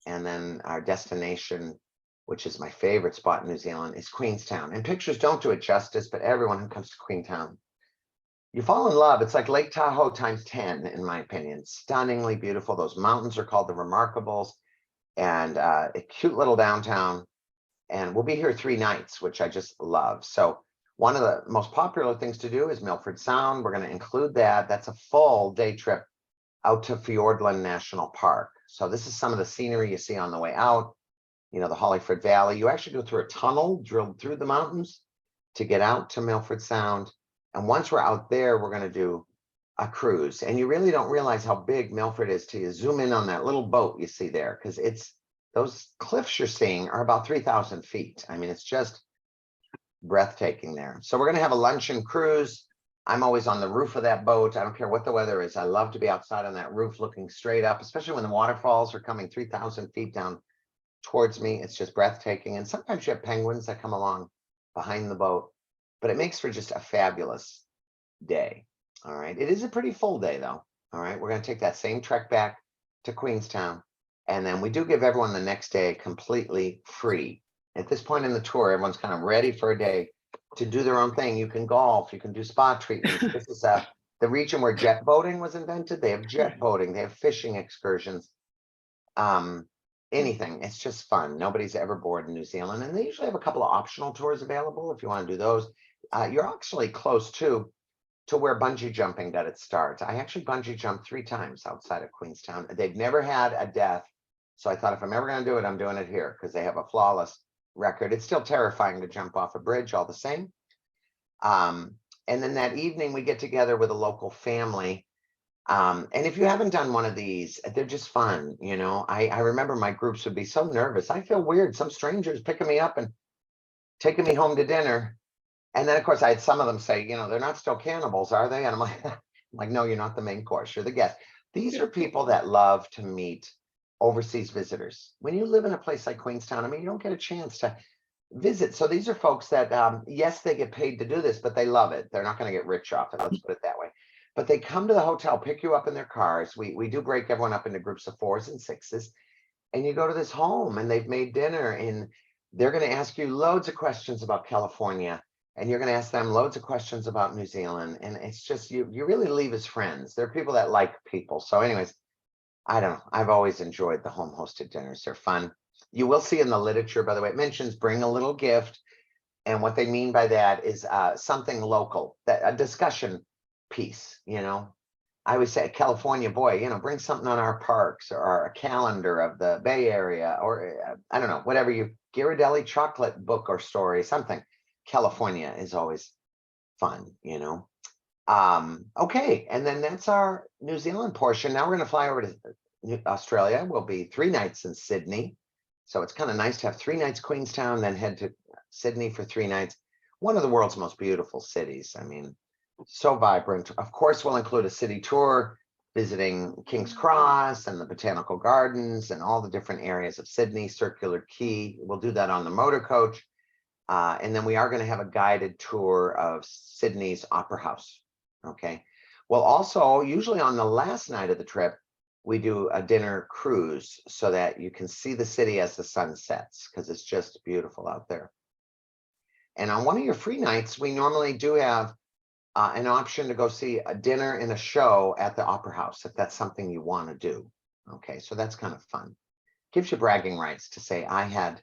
and then our destination, which is my favorite spot in New Zealand, is Queenstown. And pictures don't do it justice, but everyone who comes to Queenstown, you fall in love. It's like Lake Tahoe times 10, in my opinion. Stunningly beautiful. Those mountains are called the Remarkables, and a cute little downtown. And we'll be here 3 nights, which I just love. So one of the most popular things to do is Milford Sound. We're going to include that. That's a full day trip out to Fiordland National Park. So this is some of the scenery you see on the way out. You know, the Hollyford Valley. You actually go through a tunnel drilled through the mountains to get out to Milford Sound. And once we're out there, we're going to do a cruise. And you really don't realize how big Milford is till you zoom in on that little boat you see there, because it's those cliffs you're seeing are about 3,000 feet. I mean, it's just breathtaking there. So we're going to have a luncheon cruise. I'm always on the roof of that boat. I don't care what the weather is. I love to be outside on that roof looking straight up, especially when the waterfalls are coming 3,000 feet down towards me. It's just breathtaking. And sometimes you have penguins that come along behind the boat, but it makes for just a fabulous day. All right. It is a pretty full day though. All right. We're going to take that same trek back to Queenstown. And then we do give everyone the next day completely free. At this point in the tour, everyone's kind of ready for a day to do their own thing. You can golf, you can do spa treatments. This is the region where jet boating was invented. They have jet boating, they have fishing excursions, anything. It's just fun. Nobody's ever bored in New Zealand. And they usually have a couple of optional tours available if you want to do those. You're actually close to where bungee jumping got its start. I actually bungee jumped 3 times outside of Queenstown. They've never had a death. So I thought if I'm ever going to do it, I'm doing it here because they have a flawless record. It's still terrifying to jump off a bridge all the same. And then that evening we get together with a local family. And if you haven't done one of these, they're just fun. You know, I remember my groups would be so nervous. I feel weird. Some strangers picking me up and taking me home to dinner. And then of course I had some of them say, you know, they're not still cannibals, are they? And I'm like, no, you're not the main course. You're the guest. These are people that love to meet overseas visitors. When you live in a place like Queenstown, I mean, you don't get a chance to visit. So these are folks that, yes, they get paid to do this, but they love it. They're not going to get rich off it. Let's put it that way. But they come to the hotel, pick you up in their cars. We do break everyone up into groups of 4s and 6s. And you go to this home and they've made dinner and they're going to ask you loads of questions about California. And you're going to ask them loads of questions about New Zealand. And it's just, you really leave as friends. They're people that like people. So anyways, I don't know. I've always enjoyed the home hosted dinners. They're fun. You will see in the literature, by the way, it mentions bring a little gift. And what they mean by that is something local, that a discussion piece, you know. I always say, California, boy, you know, bring something on our parks or a calendar of the Bay Area or I don't know, whatever you, Ghirardelli chocolate book or story, something. California is always fun, you know. Okay, and then that's our New Zealand portion. Now we're going to fly over to Australia. We'll be 3 nights in Sydney. So it's kind of nice to have 3 nights Queenstown, then head to Sydney for 3 nights. One of the world's most beautiful cities. I mean, so vibrant. Of course, we'll include a city tour, visiting King's Cross and the Botanical Gardens and all the different areas of Sydney, Circular Quay. We'll do that on the motor coach. And then we are going to have a guided tour of Sydney's Opera House. Okay. Well, also, usually on the last night of the trip, we do a dinner cruise so that you can see the city as the sun sets, because it's just beautiful out there. And on one of your free nights, we normally do have an option to go see a dinner and a show at the Opera House, if that's something you want to do. Okay, so that's kind of fun. Gives you bragging rights to say, I had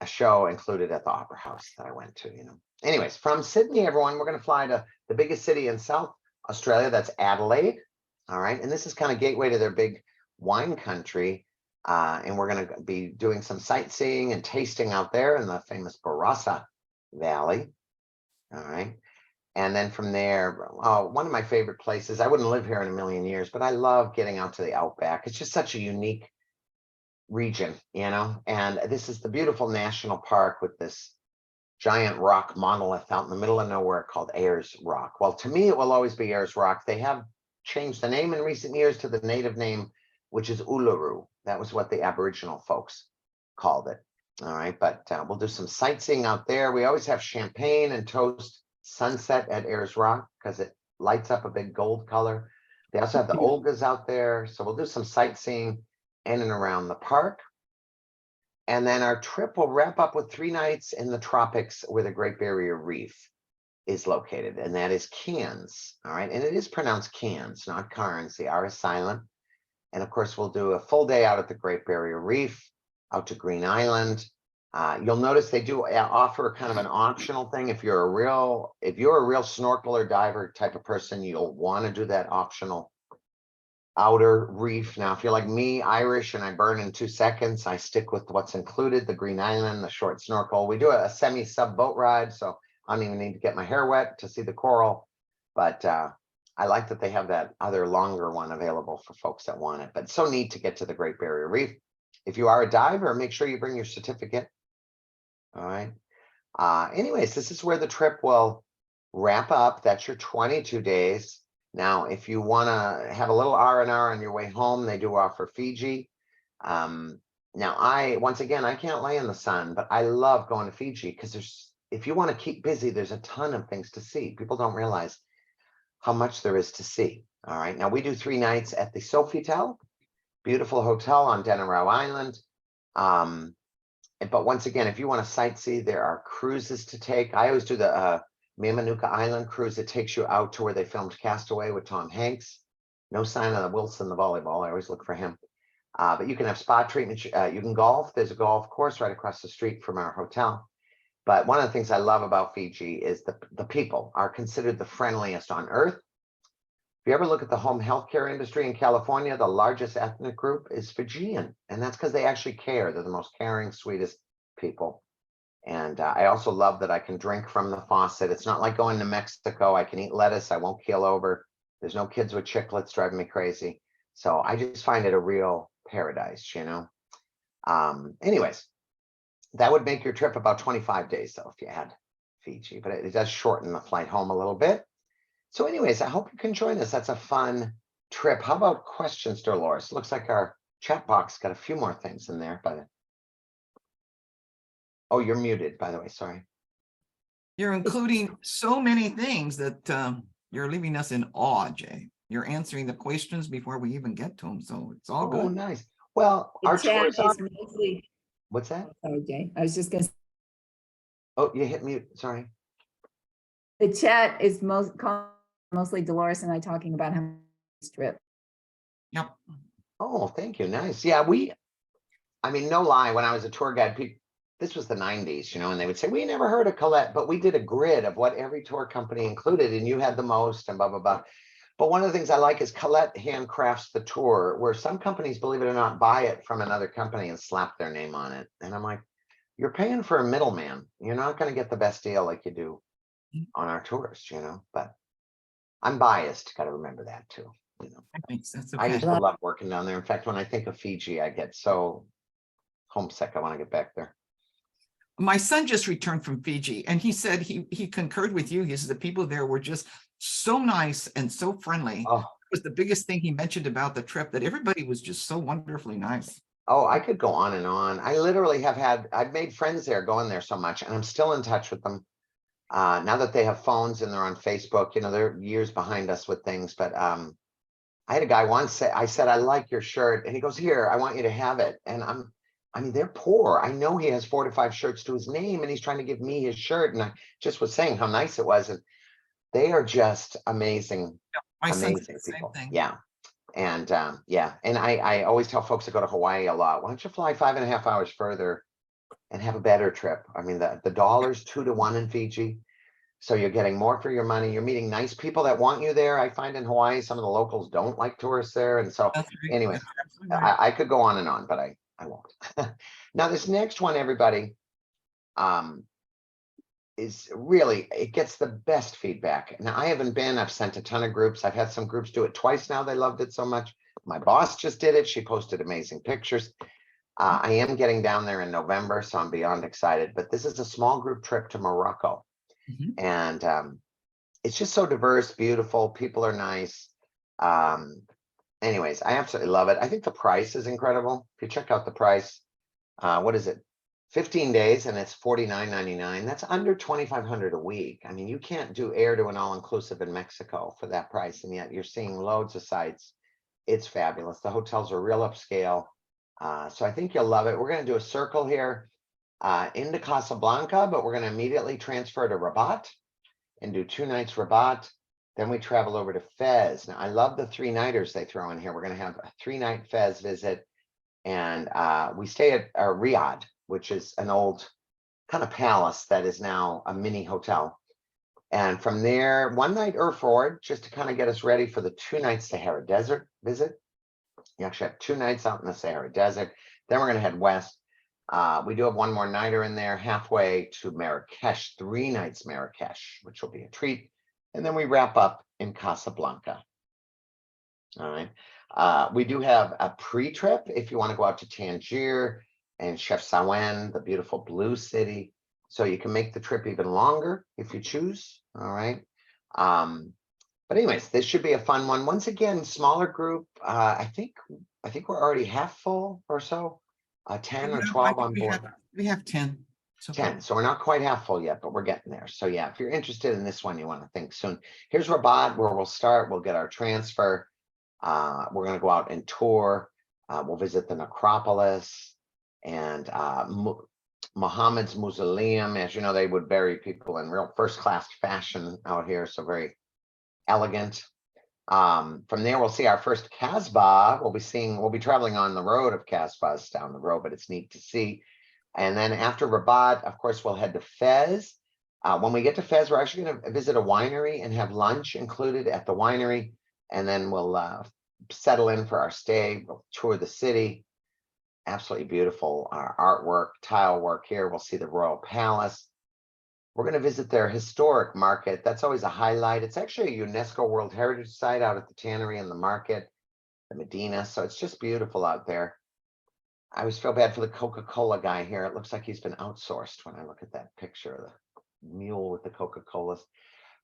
a show included at the Opera House that I went to, you know. Anyways, from Sydney, everyone, we're going to fly to the biggest city in South Australia. That's Adelaide. All right. And this is kind of gateway to their big wine country. And we're going to be doing some sightseeing and tasting out there in the famous Barossa Valley. All right. And then from there, one of my favorite places, I wouldn't live here in a million years, but I love getting out to the outback. It's just such a unique region, and this is the beautiful national park with this giant rock monolith out in the middle of nowhere called Ayers Rock. Well, to me, it will always be Ayers Rock. They have changed the name in recent years to the native name, which is Uluru. That was what the Aboriginal folks called it. All right, but we'll do some sightseeing out there. We always have champagne and toast sunset at Ayers Rock because it lights up a big gold color. They also have the Olgas out there. So we'll do some sightseeing in and around the park. And then our trip will wrap up with 3 nights in the tropics where the Great Barrier Reef is located, and that is Cairns. All right, and it is pronounced Cairns, not Cairns. The R is silent. And of course, we'll do a full day out at the Great Barrier Reef, out to Green Island. You'll notice they do offer kind of an optional thing. If you're a real snorkeler diver type of person, you'll want to do that optional outer reef. Now, if you're like me, Irish, and I burn in 2 seconds, I stick with what's included, the Green Island, the short snorkel. We do a semi-sub boat ride, so I don't even need to get my hair wet to see the coral. But I like that they have that other longer one available for folks that want it. But it's so neat to get to the Great Barrier Reef. If you are a diver, make sure you bring your certificate. All right. Anyways, this is where the trip will wrap up. That's your 22 days. Now, if you want to have a little R&R on your way home, they do offer Fiji. Now, once again, I can't lay in the sun, but I love going to Fiji because if you want to keep busy, there's a ton of things to see. People don't realize how much there is to see. All right. Now, we do 3 nights at the Sofitel, beautiful hotel on Denarau Island. But once again, if you want to sightsee, there are cruises to take. I always do the Mamanuca Island cruise. It takes you out to where they filmed Castaway with Tom Hanks. No sign of Wilson, the volleyball. I always look for him. But you can have spa treatment. You can golf. There's a golf course right across the street from our hotel. But one of the things I love about Fiji is the people are considered the friendliest on earth. If you ever look at the home healthcare industry in California, the largest ethnic group is Fijian. And that's because they actually care. They're the most caring, sweetest people. And I also love that I can drink from the faucet. It's not like going to Mexico. I can eat lettuce. I won't keel over. There's no kids with chiclets driving me crazy. So I just find it a real paradise, Anyways, that would make your trip about 25 days, though, if you had Fiji. But it does shorten the flight home a little bit. So anyways, I hope you can join us. That's a fun trip. How about questions, Dolores? Looks like our chat box got a few more things in there. Oh, you're muted, by the way. Sorry. You're including so many things that you're leaving us in awe, Jay. You're answering the questions before we even get to them. So it's all good. Oh, nice. Well, The our chat tours are... is mostly, What's that? sorry, Jay. I was just going to, Oh, you hit mute. Sorry. the chat is mostly Dolores and I talking about how this trip. Yep. Oh, thank you. Nice. Yeah, I mean, no lie, when I was a tour guide, this was the 90s, and they would say, we never heard of Collette, but we did a grid of what every tour company included, and you had the most and blah, blah, blah. But one of the things I like is Collette handcrafts the tour, where some companies, believe it or not, buy it from another company and slap their name on it. And I'm like, you're paying for a middleman. You're not going to get the best deal like you do on our tours, but I'm biased. Got to remember that too. That makes sense. I Okay. used to love working down there. In fact, when I think of Fiji, I get so homesick. I want to get back there. My son just returned from Fiji, and he said he concurred with you. He said the people there were just so nice and so friendly. Oh, It was the biggest thing he mentioned about the trip, that everybody was just so wonderfully nice. oh, I could go on and on. I literally I've made friends there going there so much, and I'm still in touch with them. Now that they have phones and they're on Facebook, they're years behind us with things. But I had a guy once say, I said, I like your shirt. And he goes, here, I want you to have it. And I mean, they're poor. I know he has 4 to 5 shirts to his name, and he's trying to give me his shirt. And I just was saying how nice it was. And they are just amazing, My son amazing said the same people. thing. Yeah. And yeah. And I always tell folks to go to Hawaii a lot. Why don't you fly 5.5 hours further and have a better trip? I mean, the dollar's 2 to 1 in Fiji. So you're getting more for your money. You're meeting nice people that want you there. I find in Hawaii, some of the locals don't like tourists there. And so That's right. anyways, That's absolutely right. I could go on and on, but I won't. Now, this next one, everybody, is really, it gets the best feedback. Now, I've sent a ton of groups. I've had some groups do it twice now. They loved it so much. My boss just did it. She posted amazing pictures. I am getting down there in November, so I'm beyond excited. But this is a small group trip to Morocco. Mhm. And it's just so diverse, beautiful. People are nice. Anyways, I absolutely love it. I think the price is incredible. If you check out the price, what is it? 15 days and it's $49.99. That's under $2,500 a week. I mean, you can't do air to an all-inclusive in Mexico for that price, and yet you're seeing loads of sites. It's fabulous. The hotels are real upscale. So I think you'll love it. We're going to do a circle here into Casablanca, but we're going to immediately transfer to Rabat and do 2 nights Rabat. Then we travel over to Fez. Now, I love the 3-nighters they throw in here. We're going to have a 3-night Fez visit. And we stay at Riyadh, which is an old kind of palace that is now a mini hotel. And from there, 1 night Erford, just to kind of get us ready for the 2-night Sahara Desert visit. You actually have 2 nights out in the Sahara Desert. Then we're going to head west. We do have 1 more nighter in there, halfway to Marrakesh, 3 nights Marrakesh, which will be a treat. And then we wrap up in Casablanca. All right. We do have a pre-trip if you want to go out to Tangier and Chefsaouen, the beautiful blue city. So you can make the trip even longer if you choose. All right. But anyways, this should be a fun one. Once again, smaller group. I think we're already half full or so. 10 or Yeah, 12 I think on board. we have 10. So far. 10. So we're not quite half full yet, but we're getting there. So yeah, if you're interested in this one, you want to think soon. Here's Rabat, where we'll start. We'll get our transfer. We're going to go out and tour. We'll visit the necropolis and Muhammad's mausoleum. As you know, they would bury people in real first-class fashion out here. So very elegant. From there, we'll see our first Casbah. We'll be traveling on the road of Casbahs down the road, but it's neat to see. And then after Rabat, of course, we'll head to Fez. When we get to Fez, we're actually going to visit a winery and have lunch included at the winery. And then we'll settle in for our stay. We'll tour the city. Absolutely beautiful artwork, tile work here. We'll see the Royal Palace. We're going to visit their historic market. That's always a highlight. It's actually a UNESCO World Heritage Site out at the tannery and the market, the Medina. So it's just beautiful out there. I always feel bad for the Coca-Cola guy here. It looks like he's been outsourced when I look at that picture of the mule with the Coca-Colas.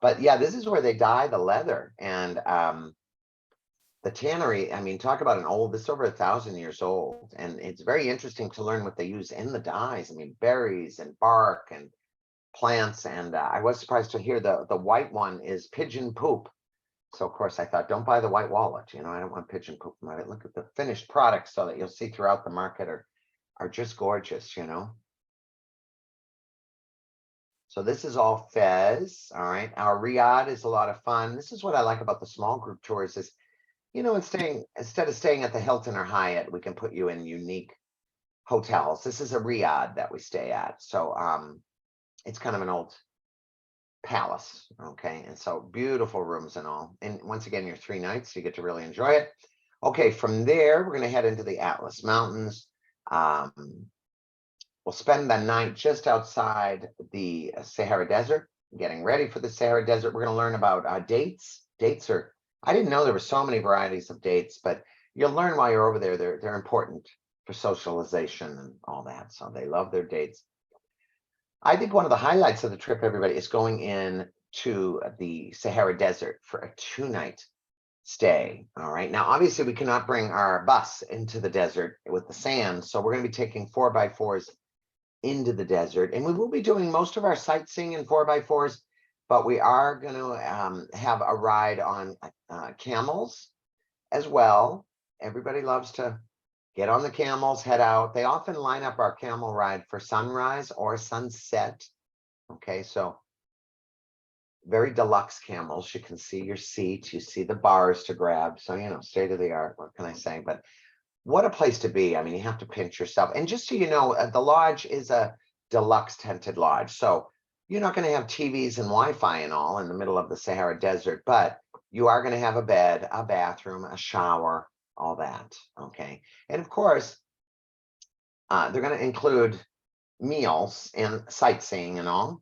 But yeah, this is where they dye the leather. And the tannery, I mean, talk about this is over 1,000 years old. And it's very interesting to learn what they use in the dyes. I mean, berries and bark and plants. And I was surprised to hear the white one is pigeon poop. So of course I thought, don't buy the white wallet. You know, I don't want pigeon poop. Look at the finished products so that you'll see throughout the market are just gorgeous, you know. So this is all Fez. All right. Our Riyadh is a lot of fun. This is what I like about the small group tours is, you know, instead of staying at the Hilton or Hyatt, we can put you in unique hotels. This is a Riyadh that we stay at. So it's kind of an old palace. Okay. And so beautiful rooms and all. And once again, your 3 nights, so you get to really enjoy it. Okay. From there, we're going to head into the Atlas Mountains. We'll spend the night just outside the Sahara Desert, getting ready for the Sahara Desert. We're going to learn about dates. Dates I didn't know there were so many varieties of dates, but you'll learn while you're over there. They're important for socialization and all that. So they love their dates. I think one of the highlights of the trip, everybody, is going in to the Sahara Desert for a 2-night stay. All right. Now, obviously, we cannot bring our bus into the desert with the sand. So we're going to be taking 4x4s into the desert. And we will be doing most of our sightseeing in 4x4s, but we are going to have a ride on camels as well. Everybody loves to get on the camels, head out. They often line up our camel ride for sunrise or sunset. Okay, so very deluxe camels. You can see your seat, you see the bars to grab. So, you know, state of the art, what can I say? But what a place to be. I mean, you have to pinch yourself. And just so you know, the lodge is a deluxe tented lodge. So you're not going to have TVs and Wi-Fi and all in the middle of the Sahara Desert, but you are going to have a bed, a bathroom, a shower, all that. Okay. And of course, they're going to include meals and sightseeing and all.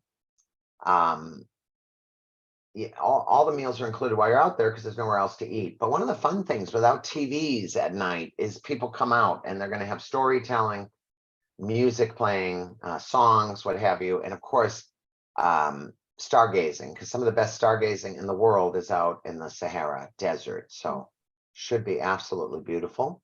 yeah, all the meals are included while you're out there because there's nowhere else to eat. But one of the fun things without TVs at night is people come out and they're going to have storytelling, music playing, songs, what have you. And of course, stargazing, because some of the best stargazing in the world is out in the Sahara Desert. So should be absolutely beautiful.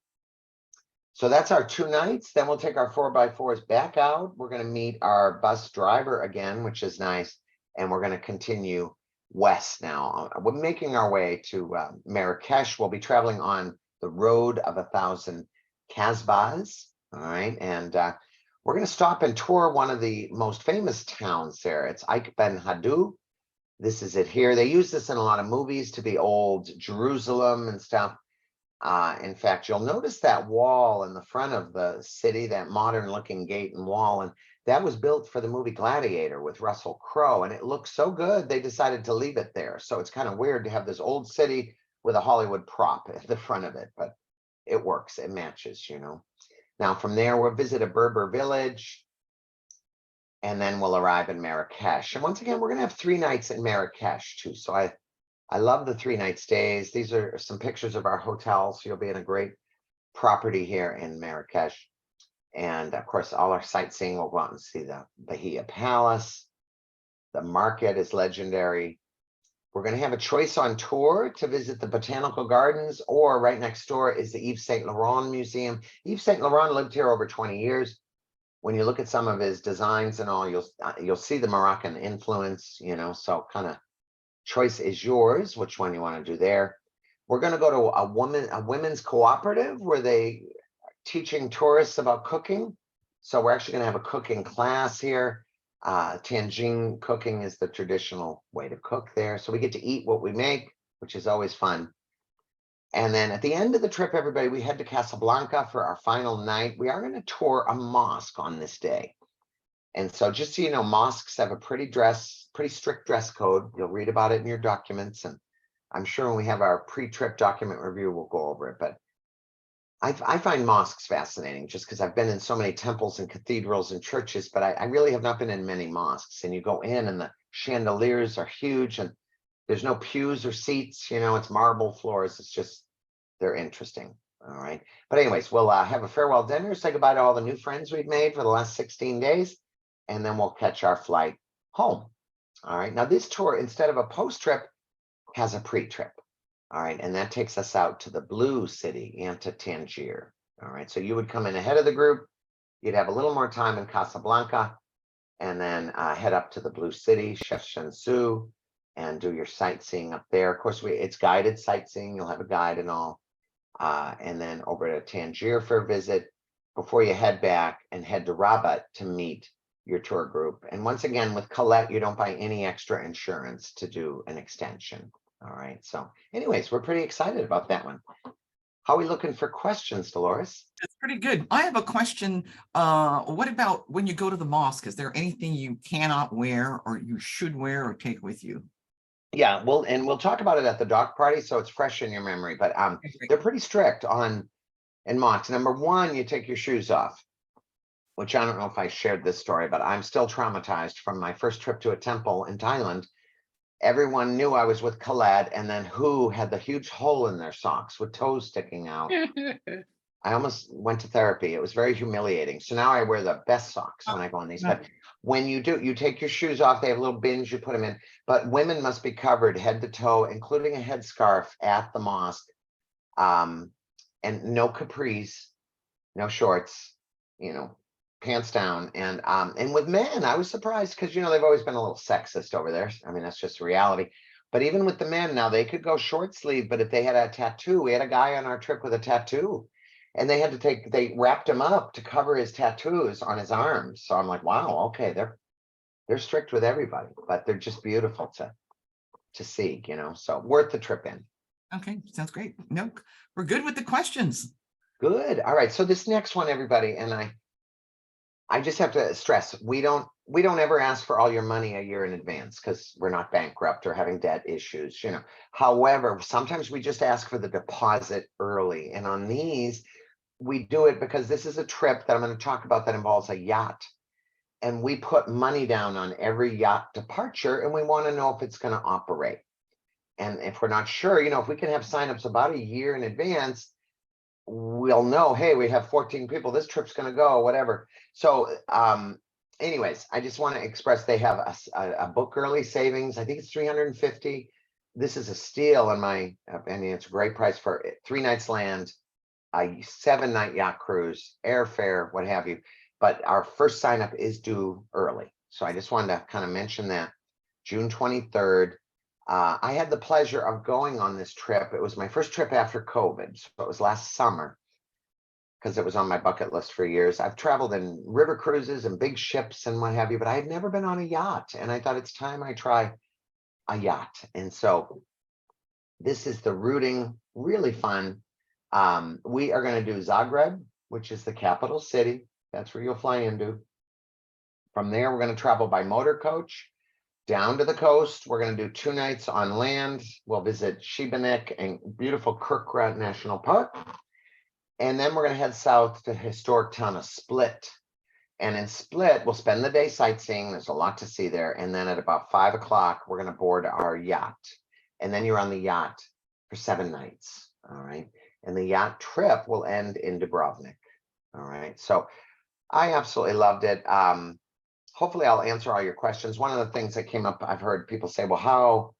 So that's our 2 nights. Then we'll take our 4x4s back out. We're going to meet our bus driver again, which is nice. And we're going to continue west now. We're making our way to Marrakesh. We'll be traveling on the Road of 1,000 Kasbahs. All right. And we're going to stop and tour one of the most famous towns there. It's Ike Ben Haddou. This is it here. They use this in a lot of movies to be old Jerusalem and stuff. In fact, you'll notice that wall in the front of the city, that modern looking gate and wall, and that was built for the movie Gladiator with Russell Crowe, and it looks so good they decided to leave it there. So it's kind of weird to have this old city with a Hollywood prop at the front of it, but it works, it matches, you know. Now from there, we'll visit a Berber village, and then we'll arrive in Marrakesh. And once again, we're gonna have 3 nights in Marrakesh too. So I love the 3-night stays. These are some pictures of our hotels. So you'll be in a great property here in Marrakesh. And of course, all our sightseeing, we'll go out and see the Bahia Palace. The market is legendary. We're going to have a choice on tour to visit the Botanical Gardens, or right next door is the Yves Saint Laurent Museum. Yves Saint Laurent lived here over 20 years. When you look at some of his designs and all, you'll see the Moroccan influence, you know, so kind of choice is yours, which one you want to do there. We're going to go to a women's cooperative where they teaching tourists about cooking. So we're actually going to have a cooking class here. Tangine cooking is the traditional way to cook there. So we get to eat what we make, which is always fun. And then at the end of the trip, everybody, we head to Casablanca for our final night. We are going to tour a mosque on this day. And so just so you know, mosques have a pretty strict dress code. You'll read about it in your documents. And I'm sure when we have our pre-trip document review, we'll go over it. But I find mosques fascinating just because I've been in so many temples and cathedrals and churches, but I really have not been in many mosques. And you go in and the chandeliers are huge and there's no pews or seats, you know, it's marble floors. It's just, they're interesting. All right. But anyways, we'll have a farewell dinner, say goodbye to all the new friends we've made for the last 16 days. And then we'll catch our flight home. All right. Now this tour, instead of a post-trip, has a pre-trip. All right. And that takes us out to the Blue City and to Tangier. All right. So you would come in ahead of the group. You'd have a little more time in Casablanca and then head up to the Blue City, Chef Shensu, and do your sightseeing up there. Of course, it's guided sightseeing. You'll have a guide and all. And then over to Tangier for a visit before you head back and head to Rabat to meet your tour group. And once again, with Collette, you don't buy any extra insurance to do an extension. All right. So anyways, we're pretty excited about that one. How are we looking for questions, Dolores? That's pretty good. I have a question. What about when you go to the mosque? Is there anything you cannot wear or you should wear or take with you? Yeah, well, and we'll talk about it at the dock party, so it's fresh in your memory. But they're pretty strict in mosques. Number one, you take your shoes off, which I don't know if I shared this story, but I'm still traumatized from my first trip to a temple in Thailand. Everyone knew I was with Collette, and then who had the huge hole in their socks with toes sticking out. I almost went to therapy. It was very humiliating. So now I wear the best socks when I go on these. But when you do, you take your shoes off. They have little bins, you put them in. But women must be covered head to toe, including a headscarf at the mosque. And no capris, no shorts, you know, pants down. And with men, I was surprised because, you know, they've always been a little sexist over there. I mean, that's just reality. But even with the men now, they could go short sleeve, but if they had a tattoo, we had a guy on our trip with a tattoo. And they wrapped him up to cover his tattoos on his arms. So I'm like, wow, okay, they're strict with everybody, but they're just beautiful to see, you know, so worth the trip in. Okay, sounds great. No, we're good with the questions. Good. All right. So this next one, everybody, and I just have to stress, we don't ever ask for all your money a year in advance because we're not bankrupt or having debt issues, you know. However, sometimes we just ask for the deposit early. And on these, we do it because this is a trip that I'm going to talk about that involves a yacht. and we put money down on every yacht departure, and we want to know if it's going to operate. And if we're not sure, if we can have signups about a year in advance, we'll know, hey, we have 14 people, this trip's going to go, whatever. So anyways, I just want to express they have a book early savings. I think it's 350. This is a steal in my opinion. It's a great price for 3 nights land, a 7-night yacht cruise, airfare, what have you. But our first sign up is due early. So I just wanted to kind of mention that. June 23rd. I had the pleasure of going on this trip. It was my first trip after COVID. So it was last summer because it was on my bucket list for years. I've traveled in river cruises and big ships and what have you, but I had never been on a yacht. And I thought it's time I try a yacht. And so this is the routing, really fun. We are going to do Zagreb, which is the capital city. That's where you'll fly into. From there, we're going to travel by motor coach down to the coast. We're going to do 2 nights on land. We'll visit Šibenik and beautiful Krka National Park. And then we're going to head south to the historic town of Split. And in Split, we'll spend the day sightseeing. There's a lot to see there. And then at about 5 o'clock, we're going to board our yacht. And then you're on the yacht for 7 nights. All right. And the yacht trip will end in Dubrovnik. All right. So I absolutely loved it. Hopefully I'll answer all your questions. One of the things that came up, I've heard people say, well, how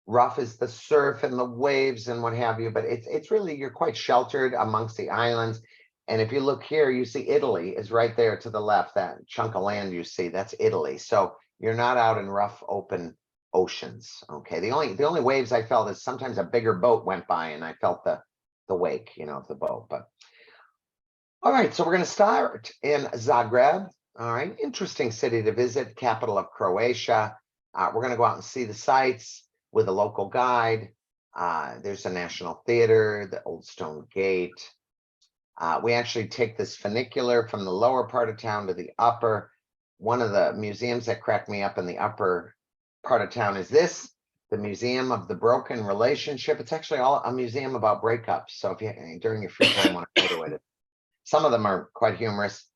rough is the surf and the waves and what have you? But it's really, you're quite sheltered amongst the islands. And if you look here, you see Italy is right there to the left. That chunk of land you see, that's Italy. So you're not out in rough, open oceans. Okay. The only waves I felt is sometimes a bigger boat went by and I felt the wake, of the boat. But all right, so we're going to start in Zagreb. All right, interesting city to visit, capital of Croatia. We're going to go out and see the sights with a local guide. There's a national theater, the old stone gate. We actually take this funicular from the lower part of town to the upper. One of the museums that cracked me up in the upper part of town is this, the Museum of the Broken Relationship. It's actually all a museum about breakups. So if you, during your free time, want to go to it. Some of them are quite humorous.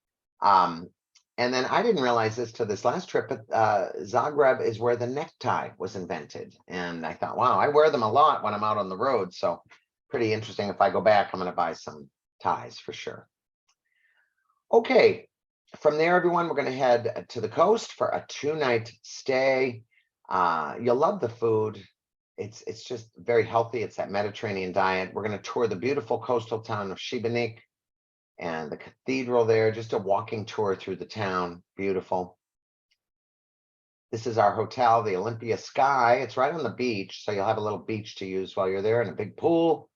And then I didn't realize this to this last trip, but Zagreb is where the necktie was invented. And I thought, wow, I wear them a lot when I'm out on the road. So pretty interesting. If I go back, I'm going to buy some ties for sure. Okay, from there, everyone, we're going to head to the coast for a 2-night stay. You'll love the food. It's just very healthy. It's that Mediterranean diet. We're going to tour the beautiful coastal town of Šibenik and the cathedral there, just a walking tour through the town. Beautiful. This is our hotel, the Olympia Sky. It's right on the beach, so you'll have a little beach to use while you're there and a big pool.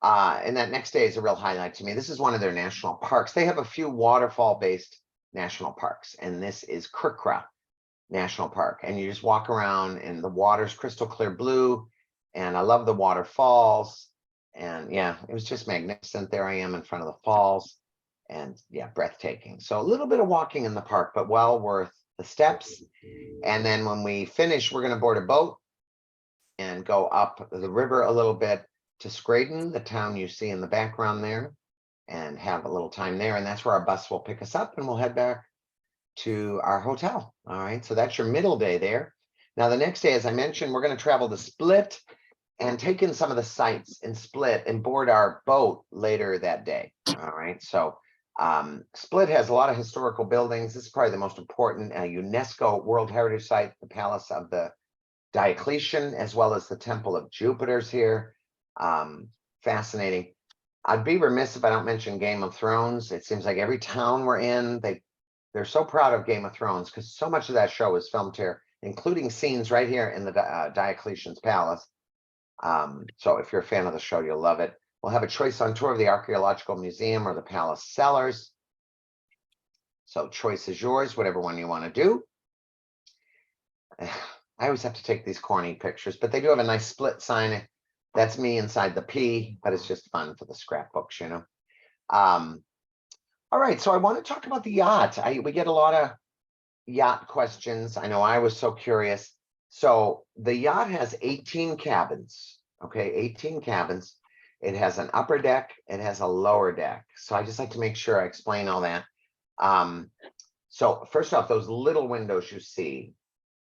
And that next day is a real highlight to me. This is one of their national parks. They have a few waterfall-based national parks, and this is Krka National Park. And you just walk around and the water's crystal clear blue, and I love the waterfalls. And yeah, it was just magnificent. There I am in front of the falls, and yeah, breathtaking. So a little bit of walking in the park, but well worth the steps. And then when we finish, we're going to board a boat and go up the river a little bit to Scraden, the town you see in the background there, and have a little time there. And that's where our bus will pick us up, and we'll head back to our hotel. All right, so that's your middle day there. Now the next day, as I mentioned, we're going to travel to Split and take in some of the sights in Split and board our boat later that day. All right, so Split has a lot of historical buildings. This is probably the most important UNESCO World Heritage Site, the Palace of the Diocletian, as well as the Temple of Jupiter's here. Fascinating. I'd be remiss if I don't mention Game of Thrones. It seems like every town we're in, they're so proud of Game of Thrones because so much of that show is filmed here, including scenes right here in the Diocletian's palace. So if you're a fan of the show, you'll love it. We'll have a choice on tour of the Archaeological Museum or the Palace Cellars. So choice is yours, whatever one you want to do. I always have to take these corny pictures, but they do have a nice Split sign. That's me inside the P, but it's just fun for the scrapbooks, All right, so I want to talk about the yacht. We get a lot of yacht questions. I know I was so curious. So the yacht has 18 cabins, okay, 18 cabins. It has an upper deck, it has a lower deck. So I just like to make sure I explain all that. So first off, those little windows you see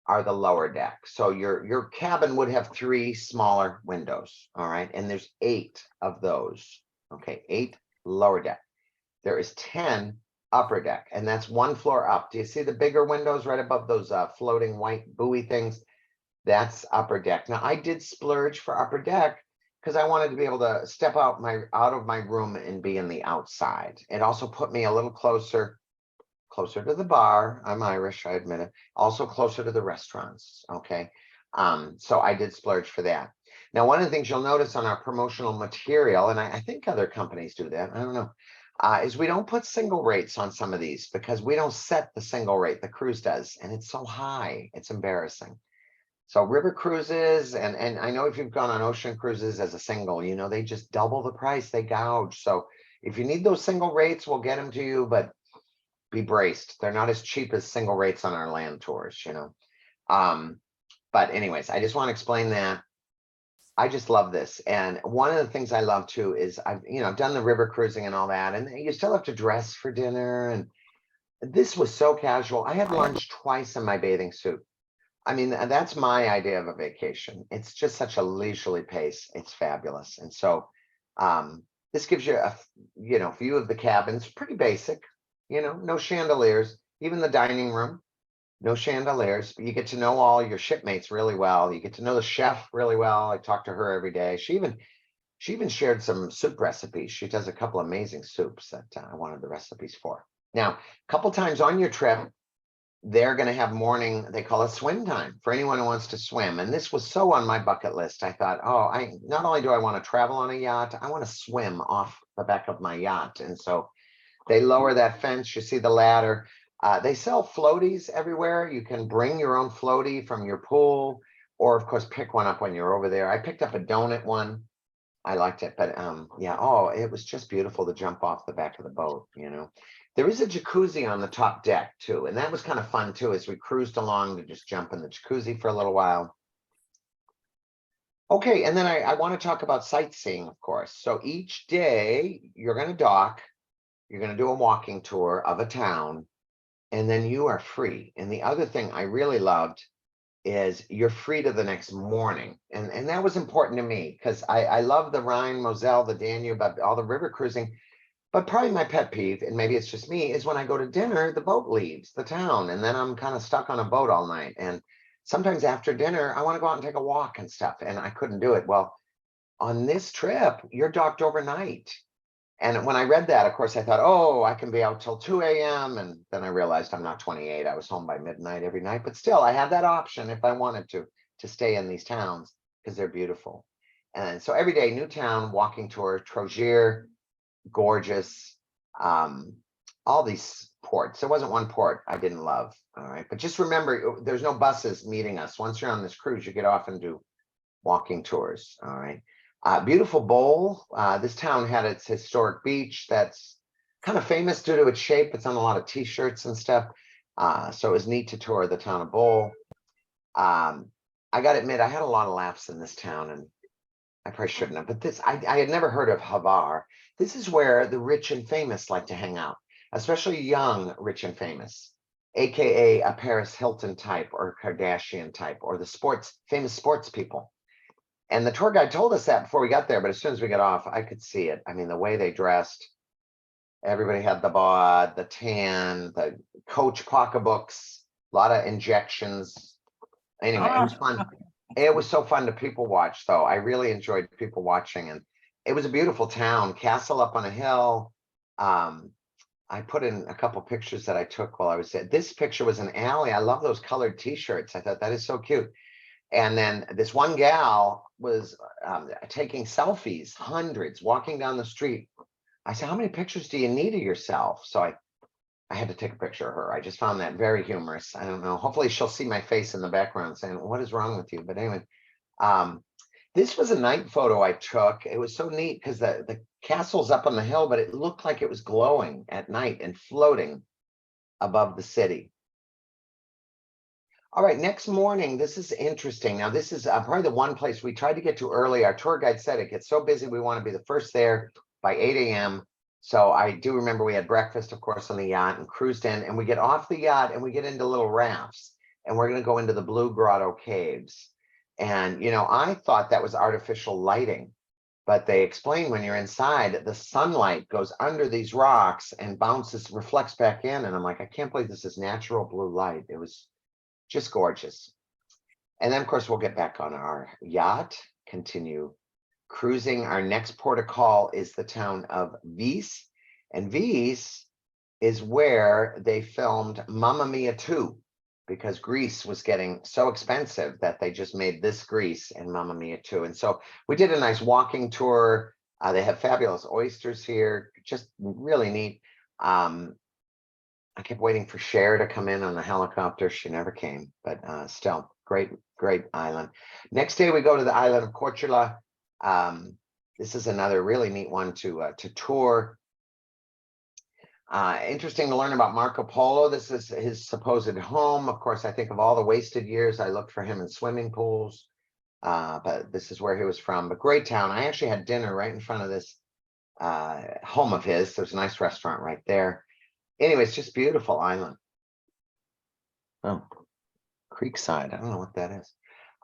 are the lower deck. So your cabin would have 3 smaller windows, all right? And there's 8 of those, okay? 8 lower deck. There is 10 upper deck, and that's 1 floor up. Do you see the bigger windows right above those floating white buoy things? That's upper deck. Now, I did splurge for upper deck because I wanted to be able to step out of my room and be in the outside. It also put me a little closer to the bar. I'm Irish, I admit it. Also closer to the restaurants, okay? So I did splurge for that. Now, one of the things you'll notice on our promotional material, and I think other companies do that, I don't know, is we don't put single rates on some of these because we don't set the single rate, the cruise does, and it's so high, it's embarrassing. So river cruises, and I know if you've gone on ocean cruises as a single, you know, they just double the price, they gouge. So if you need those single rates, we'll get them to you, but be braced. They're not as cheap as single rates on our land tours, you know. But anyways, I just want to explain that. I just love this. And one of the things I love too is I've done the river cruising and all that, and you still have to dress for dinner. And this was so casual. I had lunch twice in my bathing suit. I mean, that's my idea of a vacation. It's just such a leisurely pace. It's fabulous. And so this gives you a view of the cabins, pretty basic, no chandeliers, even the dining room, no chandeliers, but you get to know all your shipmates really well. You get to know the chef really well. I talk to her every day. She even shared some soup recipes. She does a couple amazing soups that I wanted the recipes for. Now, a couple times on your trip, they're going to have morning, they call it swim time for anyone who wants to swim. And this was so on my bucket list. I thought, oh, not only do I want to travel on a yacht, I want to swim off the back of my yacht. And so they lower that fence. You see the ladder. They sell floaties everywhere. You can bring your own floaty from your pool, or of course, pick one up when you're over there. I picked up a donut one. I liked it, but yeah, it was just beautiful to jump off the back of the boat, There is a jacuzzi on the top deck too, and that was kind of fun too, as we cruised along to just jump in the jacuzzi for a little while. Okay, and then I want to talk about sightseeing, of course. So each day you're going to dock, you're going to do a walking tour of a town, and then you are free. And the other thing I really loved is you're free to the next morning. And that was important to me because I love the Rhine, Moselle, the Danube, all the river cruising. But probably my pet peeve, and maybe it's just me, is when I go to dinner, the boat leaves the town, and then I'm kind of stuck on a boat all night. And sometimes after dinner, I want to go out and take a walk and stuff, and I couldn't do it. Well, on this trip, you're docked overnight. And when I read that, of course, I thought, oh, I can be out till 2 a.m. And then I realized I'm not 28. I was home by midnight every night. But still, I had that option if I wanted to stay in these towns because they're beautiful. And so every day, new town, walking tour, Trogier, gorgeous. All these ports. There wasn't one port I didn't love. All right. But just remember, there's no buses meeting us. Once you're on this cruise, you get off and do walking tours. All right. Beautiful bowl. This town had its historic beach that's kind of famous due to its shape. It's on a lot of t-shirts and stuff. So it was neat to tour the town of Bowl. I got to admit, I had a lot of laughs in this town, and I probably shouldn't have, but I had never heard of Havar. This is where the rich and famous like to hang out, especially young rich and famous, AKA a Paris Hilton type or Kardashian type, or the famous sports people. And the tour guide told us that before we got there, but as soon as we got off, I could see it. I mean, the way they dressed, everybody had the bod, the tan, the Coach pocketbooks, a lot of injections. Anyway, it was fun. It was so fun to people watch, though. I really enjoyed people watching, and it was a beautiful town, castle up on a hill. I put in a couple pictures that I took while I was there. This picture was an alley. I love those colored t-shirts. I thought that is so cute. And then this one gal was taking selfies, hundreds, walking down the street. I said, how many pictures do you need of yourself? So I had to take a picture of her. I just found that very humorous. I don't know. Hopefully she'll see my face in the background saying, what is wrong with you? But anyway, this was a night photo I took. It was so neat because the castle's up on the hill, but it looked like it was glowing at night and floating above the city. All right, next morning, this is interesting. Now, this is probably the one place we tried to get to early. Our tour guide said it gets so busy, we want to be the first there by 8 a.m. So I do remember we had breakfast, of course, on the yacht and cruised in, and we get off the yacht and we get into little rafts, and we're going to go into the Blue Grotto Caves. And, I thought that was artificial lighting, but they explain when you're inside, the sunlight goes under these rocks and bounces, reflects back in. And I'm like, I can't believe this is natural blue light. It was just gorgeous. And then, of course, we'll get back on our yacht, continue cruising. Our next port of call is the town of Vis. And Vis is where they filmed Mamma Mia 2, because Greece was getting so expensive that they just made this Greece and Mamma Mia 2. And so we did a nice walking tour. They have fabulous oysters here, just really neat. I kept waiting for Cher to come in on the helicopter. She never came, but still great island. Next day, we go to the island of Korčula. This is another really neat one to tour. Interesting to learn about Marco Polo. This is his supposed home. Of course, I think of all the wasted years I looked for him in swimming pools, but this is where he was from. But great town. I actually had dinner right in front of this home of his. There's a nice restaurant right there. Anyways, just beautiful island. Oh, Creekside. I don't know what that is.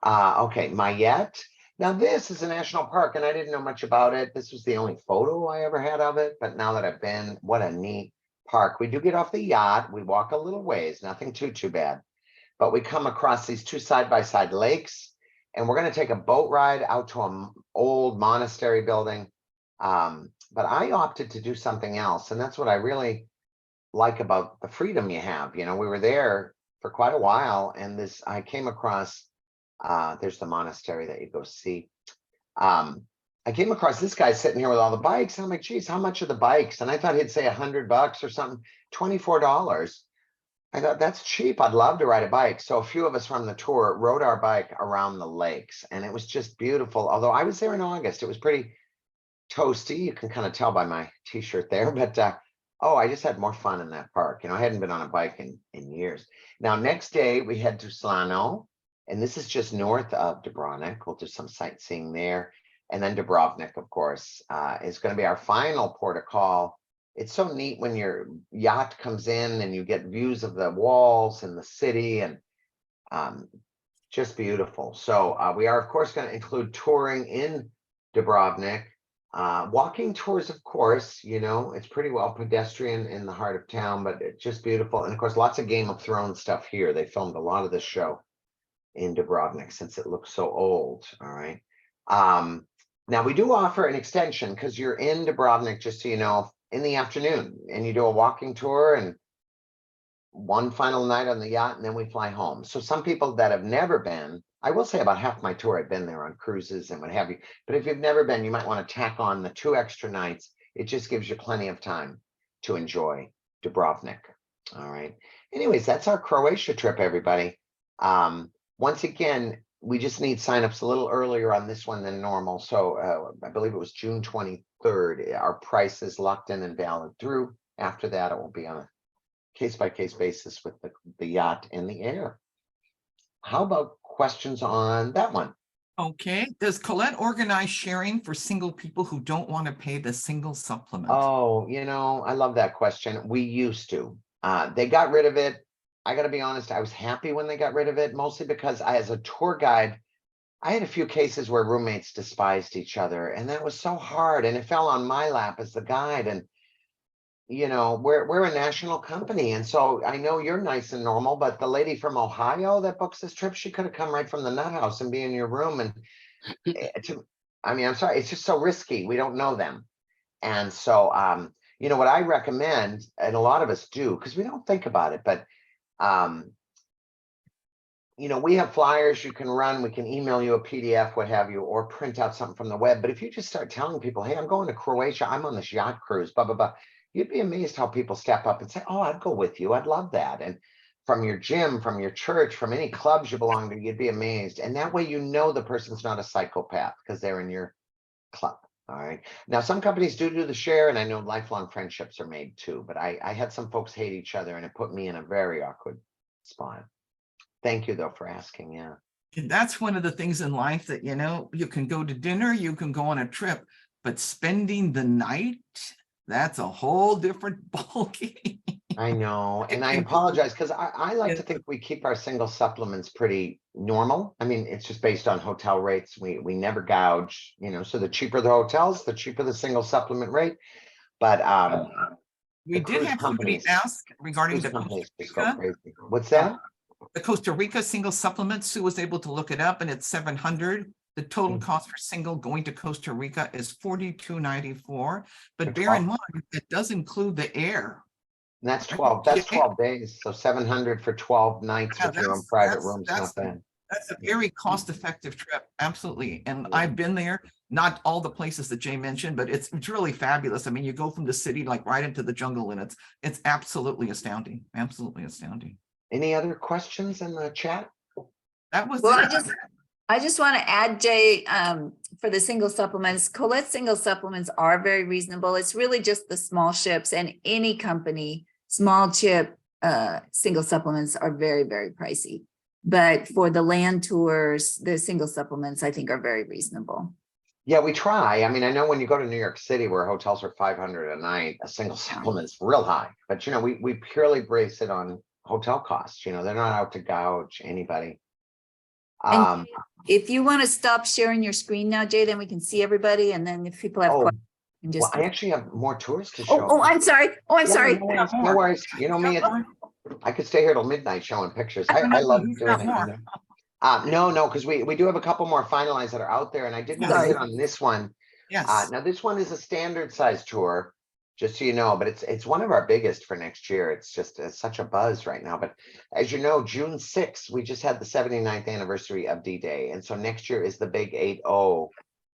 Okay, Mayette. Now this is a national park, and I didn't know much about it. This was the only photo I ever had of it, but now that I've been, what a neat park. We do get off the yacht. We walk a little ways, nothing too bad, but we come across these two side-by-side lakes, and we're going to take a boat ride out to an old monastery building. But I opted to do something else, and that's what I really like about the freedom you have. We were there for quite a while, and I came across, there's the monastery that you go see. I came across this guy sitting here with all the bikes. And I'm like, geez, how much are the bikes? And I thought he'd say $100 or something, $24. I thought that's cheap. I'd love to ride a bike. So a few of us from the tour rode our bike around the lakes, and it was just beautiful. Although I was there in August, it was pretty toasty. You can kind of tell by my t-shirt there, but oh, I just had more fun in that park. I hadn't been on a bike in years. Now, next day we head to Slano, and this is just north of Dubrovnik. We'll do some sightseeing there. And then Dubrovnik, of course, is going to be our final port of call. It's so neat when your yacht comes in and you get views of the walls and the city, and just beautiful. So we are, of course, going to include touring in Dubrovnik. Walking tours, of course, it's pretty well pedestrian in the heart of town, but it's just beautiful. And of course, lots of Game of Thrones stuff here. They filmed a lot of this show in Dubrovnik since it looks so old. All right. Now we do offer an extension because you're in Dubrovnik, just so you know, in the afternoon, and you do a walking tour and one final night on the yacht, and then we fly home. So some people that have never been, I will say about half my tour, I've been there on cruises and what have you. But if you've never been, you might want to tack on the 2 extra nights. It just gives you plenty of time to enjoy Dubrovnik. All right. Anyways, that's our Croatia trip, everybody. Once again, we just need signups a little earlier on this one than normal. So I believe it was June 23rd. Our price is locked in and valid through. After that, it will be on a case-by-case basis with the yacht in the air. How about questions on that one? Okay. Does Collette organize sharing for single people who don't want to pay the single supplement? Oh, I love that question. We used to. They got rid of it. I got to be honest, I was happy when they got rid of it, mostly because as a tour guide, I had a few cases where roommates despised each other, and that was so hard. And it fell on my lap as the guide. And we're a national company, and so I know you're nice and normal, but the lady from Ohio that books this trip, she could have come right from the nut house and be in your room. And I'm sorry, it's just so risky. We don't know them. And so what I recommend, and a lot of us do because we don't think about it, but we have flyers you can run. We can email you a PDF, what have you, or print out something from the web. But if you just start telling people, hey, I'm going to Croatia, I'm on this yacht cruise, blah, blah, blah, you'd be amazed how people step up and say, oh, I'd go with you. I'd love that. And from your gym, from your church, from any clubs you belong to, you'd be amazed. And that way, the person's not a psychopath because they're in your club. All right. Now, some companies do the share, and I know lifelong friendships are made too. But I had some folks hate each other, and it put me in a very awkward spot. Thank you, though, for asking. Yeah. And that's one of the things in life that, you can go to dinner, you can go on a trip, but spending the night that's a whole different ballgame. I know, and I can go- apologize because I like Yeah. to think we keep our single supplements pretty normal. I mean, it's just based on hotel rates. We never gouge, you know, so the cheaper the hotels, the cheaper the single supplement rate. But We the did cruise have somebody companies, ask regarding cruise the Costa companies just go Rica. crazy. What's that? The Costa Rica single supplement. Sue was able to look it up, and it's 700. The total Mm. cost for single going to Costa Rica is $42.94. For But bear 12. in mind, it does include the air. And that's 12. That's 12 days. So 700 for 12 nights Yeah, with your own private rooms. that's Not bad. That's a very cost-effective trip, absolutely. And Yeah. I've been there, not all the places that Jay mentioned, but it's really fabulous. I mean, you go from the city like right into the jungle, and it's absolutely astounding, absolutely astounding. Any other questions in the chat? That was Well, it. I just want to add, Jay, for the single supplements, Collette single supplements are very reasonable. It's really just the small ships, and any company, small ship, single supplements are very, very pricey. But for the land tours, the single supplements, I think, are very reasonable. Yeah, we try. I mean, I know when you go to New York City where hotels are 500 a night, a single supplement's real high. But you know, we purely base it on hotel costs. You know, they're not out to gouge anybody. And if you want to stop sharing your screen now, Jay, then we can see everybody. And then if people have Oh, questions, you can well, just. I actually have more tours to show. Oh, I'm sorry. Oh, I'm Yeah, sorry. no worries, no worries. You know me, I could stay here till midnight showing pictures. I love doing it. You know? No, because we do have a couple more finalized that are out there, and I did want to Sorry. hit on this one. Yes. Now this one is a standard size tour, just so you know, but it's one of our biggest for next year. It's just such a buzz right now. But as you know, June 6th, we just had the 79th anniversary of D-Day. And so next year is the big 8-0,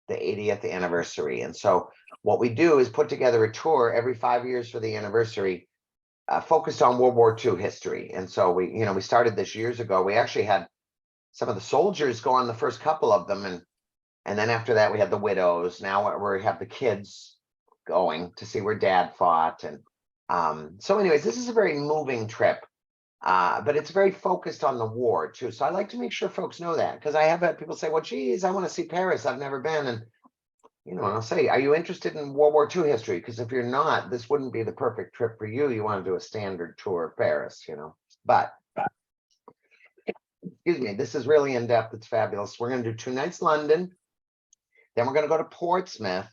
the 80th anniversary. And so what we do is put together a tour every 5 years for the anniversary, focused on World War II history. And so we started this years ago. We actually had some of the soldiers go on the first couple of them, and then after that we had the widows. Now we have the kids going to see where dad fought. And so anyways, this is a very moving trip, but it's very focused on the war too. So I like to make sure folks know that, because I have had people say, well, geez, I want to see Paris, I've never been. And I'll say, are you interested in World War II history? Because if you're not, this wouldn't be the perfect trip for you. You want to do a standard tour of Paris, but excuse me, this is really in depth. It's fabulous. We're going to do 2 nights London. Then we're going to go to Portsmouth.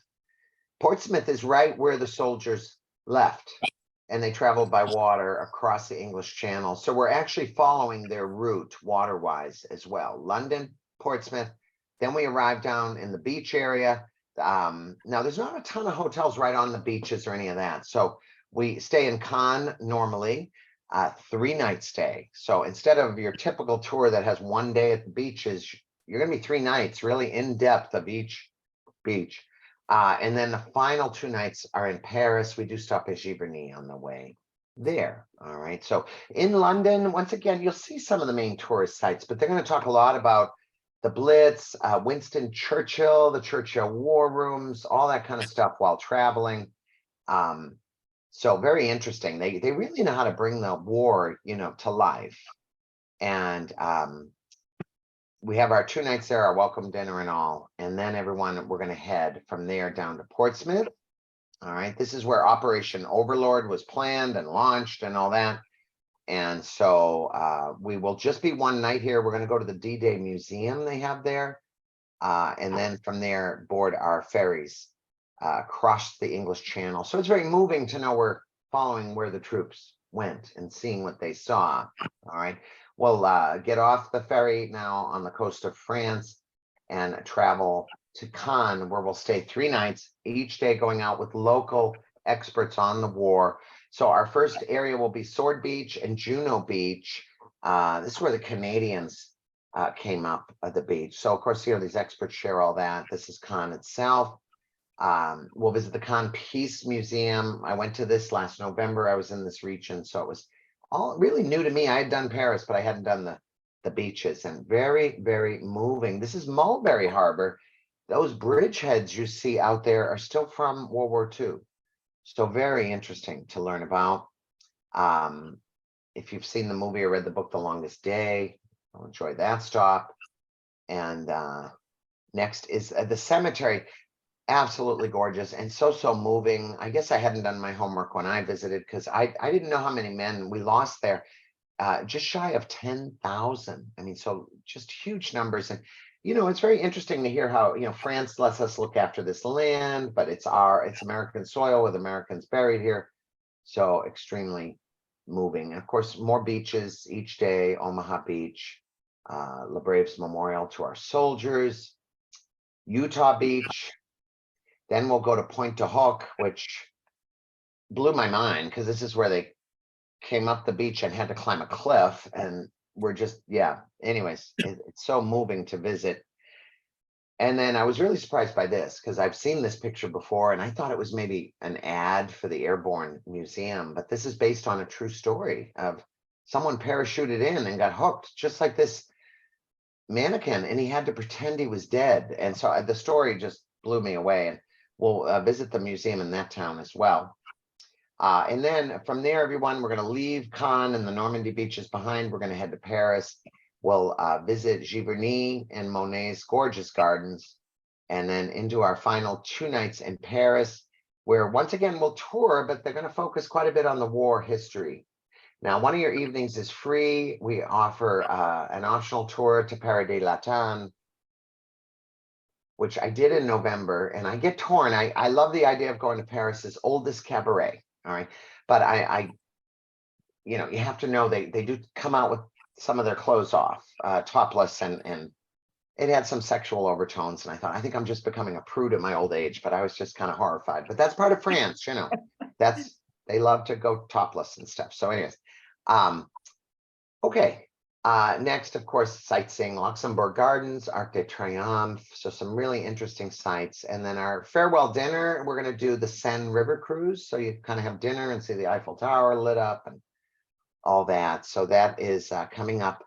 Portsmouth is right where the soldiers left, and they traveled by water across the English Channel. So we're actually following their route water-wise as well. London, Portsmouth. Then we arrive down in the beach area. Now, there's not a ton of hotels right on the beaches or any of that. So we stay in Cannes normally, 3-night stay. So instead of your typical tour that has 1 day at the beaches, you're going to be 3 nights really in depth of each beach. And then the final 2 nights are in Paris. We do stop at Giverny on the way there. All right. So in London, once again, you'll see some of the main tourist sites, but they're going to talk a lot about the Blitz, Winston Churchill, the Churchill War Rooms, all that kind of stuff while traveling. So very interesting. They really know how to bring the war, to life. And we have our 2 nights there, our welcome dinner and all. And then everyone, we're going to head from there down to Portsmouth. All right. This is where Operation Overlord was planned and launched and all that. And so we will just be 1 night here. We're going to go to the D-Day Museum they have there. And then from there, board our ferries across the English Channel. So it's very moving to know we're following where the troops went and seeing what they saw. All right. We'll get off the ferry now on the coast of France and travel to Cannes, where we'll stay 3 nights, each day going out with local experts on the war. So our first area will be Sword Beach and Juno Beach. This is where the Canadians came up at the beach. So of course, these experts share all that. This is Cannes itself. We'll visit the Cannes Peace Museum. I went to this last November. I was in this region, so it was all really new to me. I had done Paris, but I hadn't done the beaches, and very, very moving. This is Mulberry Harbor. Those bridgeheads you see out there are still from World War II. So very interesting to learn about. If you've seen the movie or read the book, The Longest Day, I'll enjoy that stop. And next is the cemetery. absolutely gorgeous and so moving. I guess I hadn't done my homework when I visited because I didn't know how many men we lost there. Just shy of 10,000. I mean, so just huge numbers. And, it's very interesting to hear how, France lets us look after this land, but it's American soil with Americans buried here. So extremely moving. And of course, more beaches each day, Omaha Beach, La Braves Memorial to our soldiers, Utah Beach. Then we'll go to Point de Hoc, which blew my mind because this is where they came up the beach and had to climb a cliff, and we're just, yeah, anyways, it's so moving to visit. And then I was really surprised by this because I've seen this picture before and I thought it was maybe an ad for the Airborne Museum, but this is based on a true story of someone parachuted in and got hooked just like this mannequin, and he had to pretend he was dead. And so the story just blew me away, and we'll visit the museum in that town as well. And then from there, everyone, we're going to leave Cannes and the Normandy beaches behind. We're going to head to Paris. We'll visit Giverny and Monet's gorgeous gardens, and then into our final 2 nights in Paris, where once again we'll tour, but they're going to focus quite a bit on the war history. Now, one of your evenings is free. We offer an optional tour to Paris de Latin, which I did in November, and I get torn. I love the idea of going to Paris's oldest cabaret. All right. But you have to know they do come out with some of their clothes off, topless, and it had some sexual overtones. And I think I'm just becoming a prude at my old age, but I was just kind of horrified. But that's part of France, they love to go topless and stuff. So anyways, okay. Next, of course, sightseeing Luxembourg Gardens, Arc de Triomphe. So some really interesting sights. And then our farewell dinner, we're going to do the Seine River Cruise. So you kind of have dinner and see the Eiffel Tower lit up and all that. So that is coming up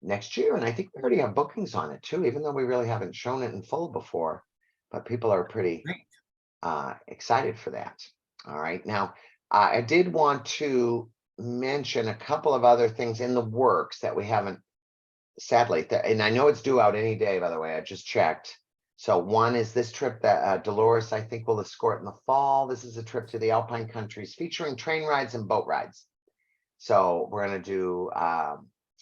next year. And I think we already have bookings on it too, even though we really haven't shown it in full before. But people are pretty excited for that. All right. Now, I did want to mention a couple of other things in the works that we haven't, sadly, and I know it's due out any day, by the way, I just checked. So one is this trip that Dolores, I think, will escort in the fall. This is a trip to the Alpine countries featuring train rides and boat rides. So we're going to do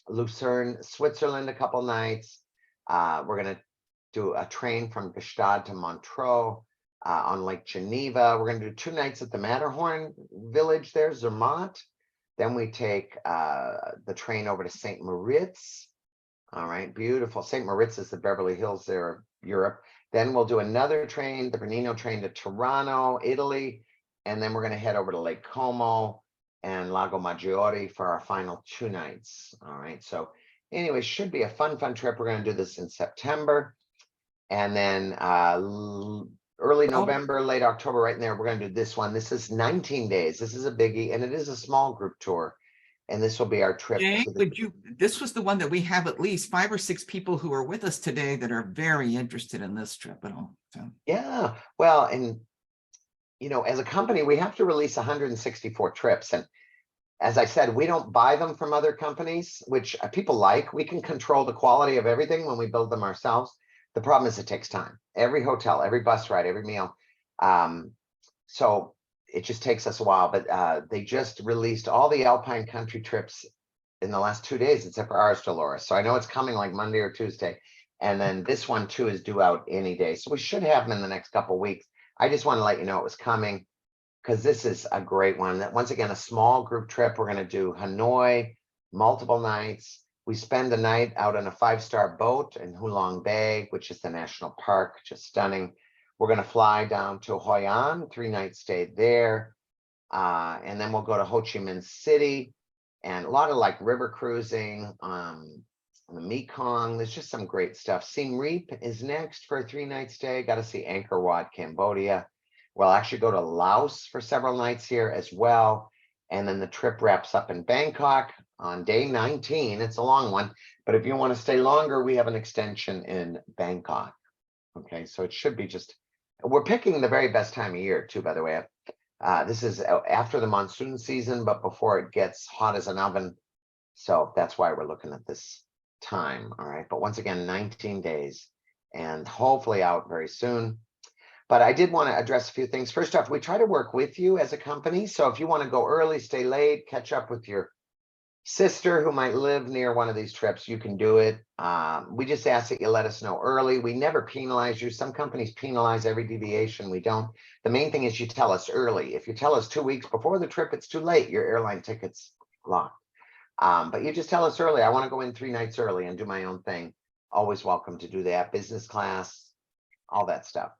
Lucerne, Switzerland, a couple nights. We're going to do a train from Gstaad to Montreux on Lake Geneva. We're going to do 2 nights at the Matterhorn village there, Zermatt. Then we take the train over to St. Moritz. All right, beautiful. St. Moritz is the Beverly Hills there of Europe. Then we'll do another train, the Bernino train to Tirano, Italy. And then we're going to head over to Lake Como and Lago Maggiore for our final 2 nights. All right, so anyway, should be a fun trip. We're going to do this in September. And then early November, late October, right in there, we're going to do this one. This is 19 days. This is a biggie, and it is a small group tour. And this will be our trip. Jay, this was the one that we have at least 5 or 6 people who are with us today that are very interested in this trip at all. So. Yeah, well, and as a company, we have to release 164 trips. And as I said, we don't buy them from other companies, which people like. We can control the quality of everything when we build them ourselves. The problem is it takes time. Every hotel, every bus ride, every meal. So it just takes us a while, but they just released all the Alpine country trips in the last 2 days, except for ours, Dolores. So I know it's coming like Monday or Tuesday. And then this one too is due out any day. So we should have them in the next couple of weeks. I just want to let you know it was coming because this is a great one. That once again, a small group trip. We're going to do Hanoi, multiple nights. We spend the night out on a 5-star boat in Hulong Bay, which is the national park, just stunning. We're going to fly down to Hoi An, 3-night stay there. And then we'll go to Ho Chi Minh City and a lot of like river cruising on the Mekong. There's just some great stuff. Siem Reap is next for a 3-night stay. Got to see Angkor Wat, Cambodia. We'll actually go to Laos for several nights here as well. And then the trip wraps up in Bangkok on day 19. It's a long one, but if you want to stay longer, we have an extension in Bangkok. Okay, so it should be just, we're picking the very best time of year too, by the way. This is after the monsoon season, but before it gets hot as an oven. So that's why we're looking at this time. All right, but once again, 19 days and hopefully out very soon. But I did want to address a few things. First off, we try to work with you as a company. So if you want to go early, stay late, catch up with your sister who might live near one of these trips, you can do it. We just ask that you let us know early. We never penalize you. Some companies penalize every deviation. We don't. The main thing is you tell us early. If you tell us 2 weeks before the trip, it's too late. Your airline ticket's locked. But you just tell us early, I want to go in 3 nights early and do my own thing. Always welcome to do that. Business class, all that stuff.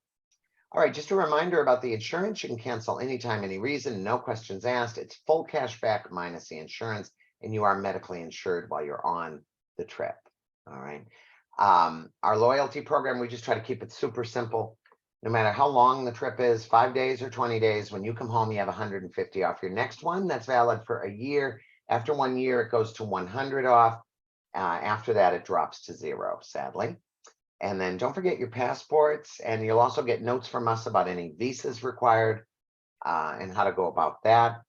All right, just a reminder about the insurance. You can cancel anytime, any reason, no questions asked. It's full cash back minus the insurance, and you are medically insured while you're on the trip. All right. Our loyalty program, we just try to keep it super simple. No matter how long the trip is, 5 days or 20 days, when you come home, you have 150 off your next one. That's valid for a year. After 1 year, it goes to 100 off. After that, it drops to 0, sadly. And then don't forget your passports, and you'll also get notes from us about any visas required and how to go about that.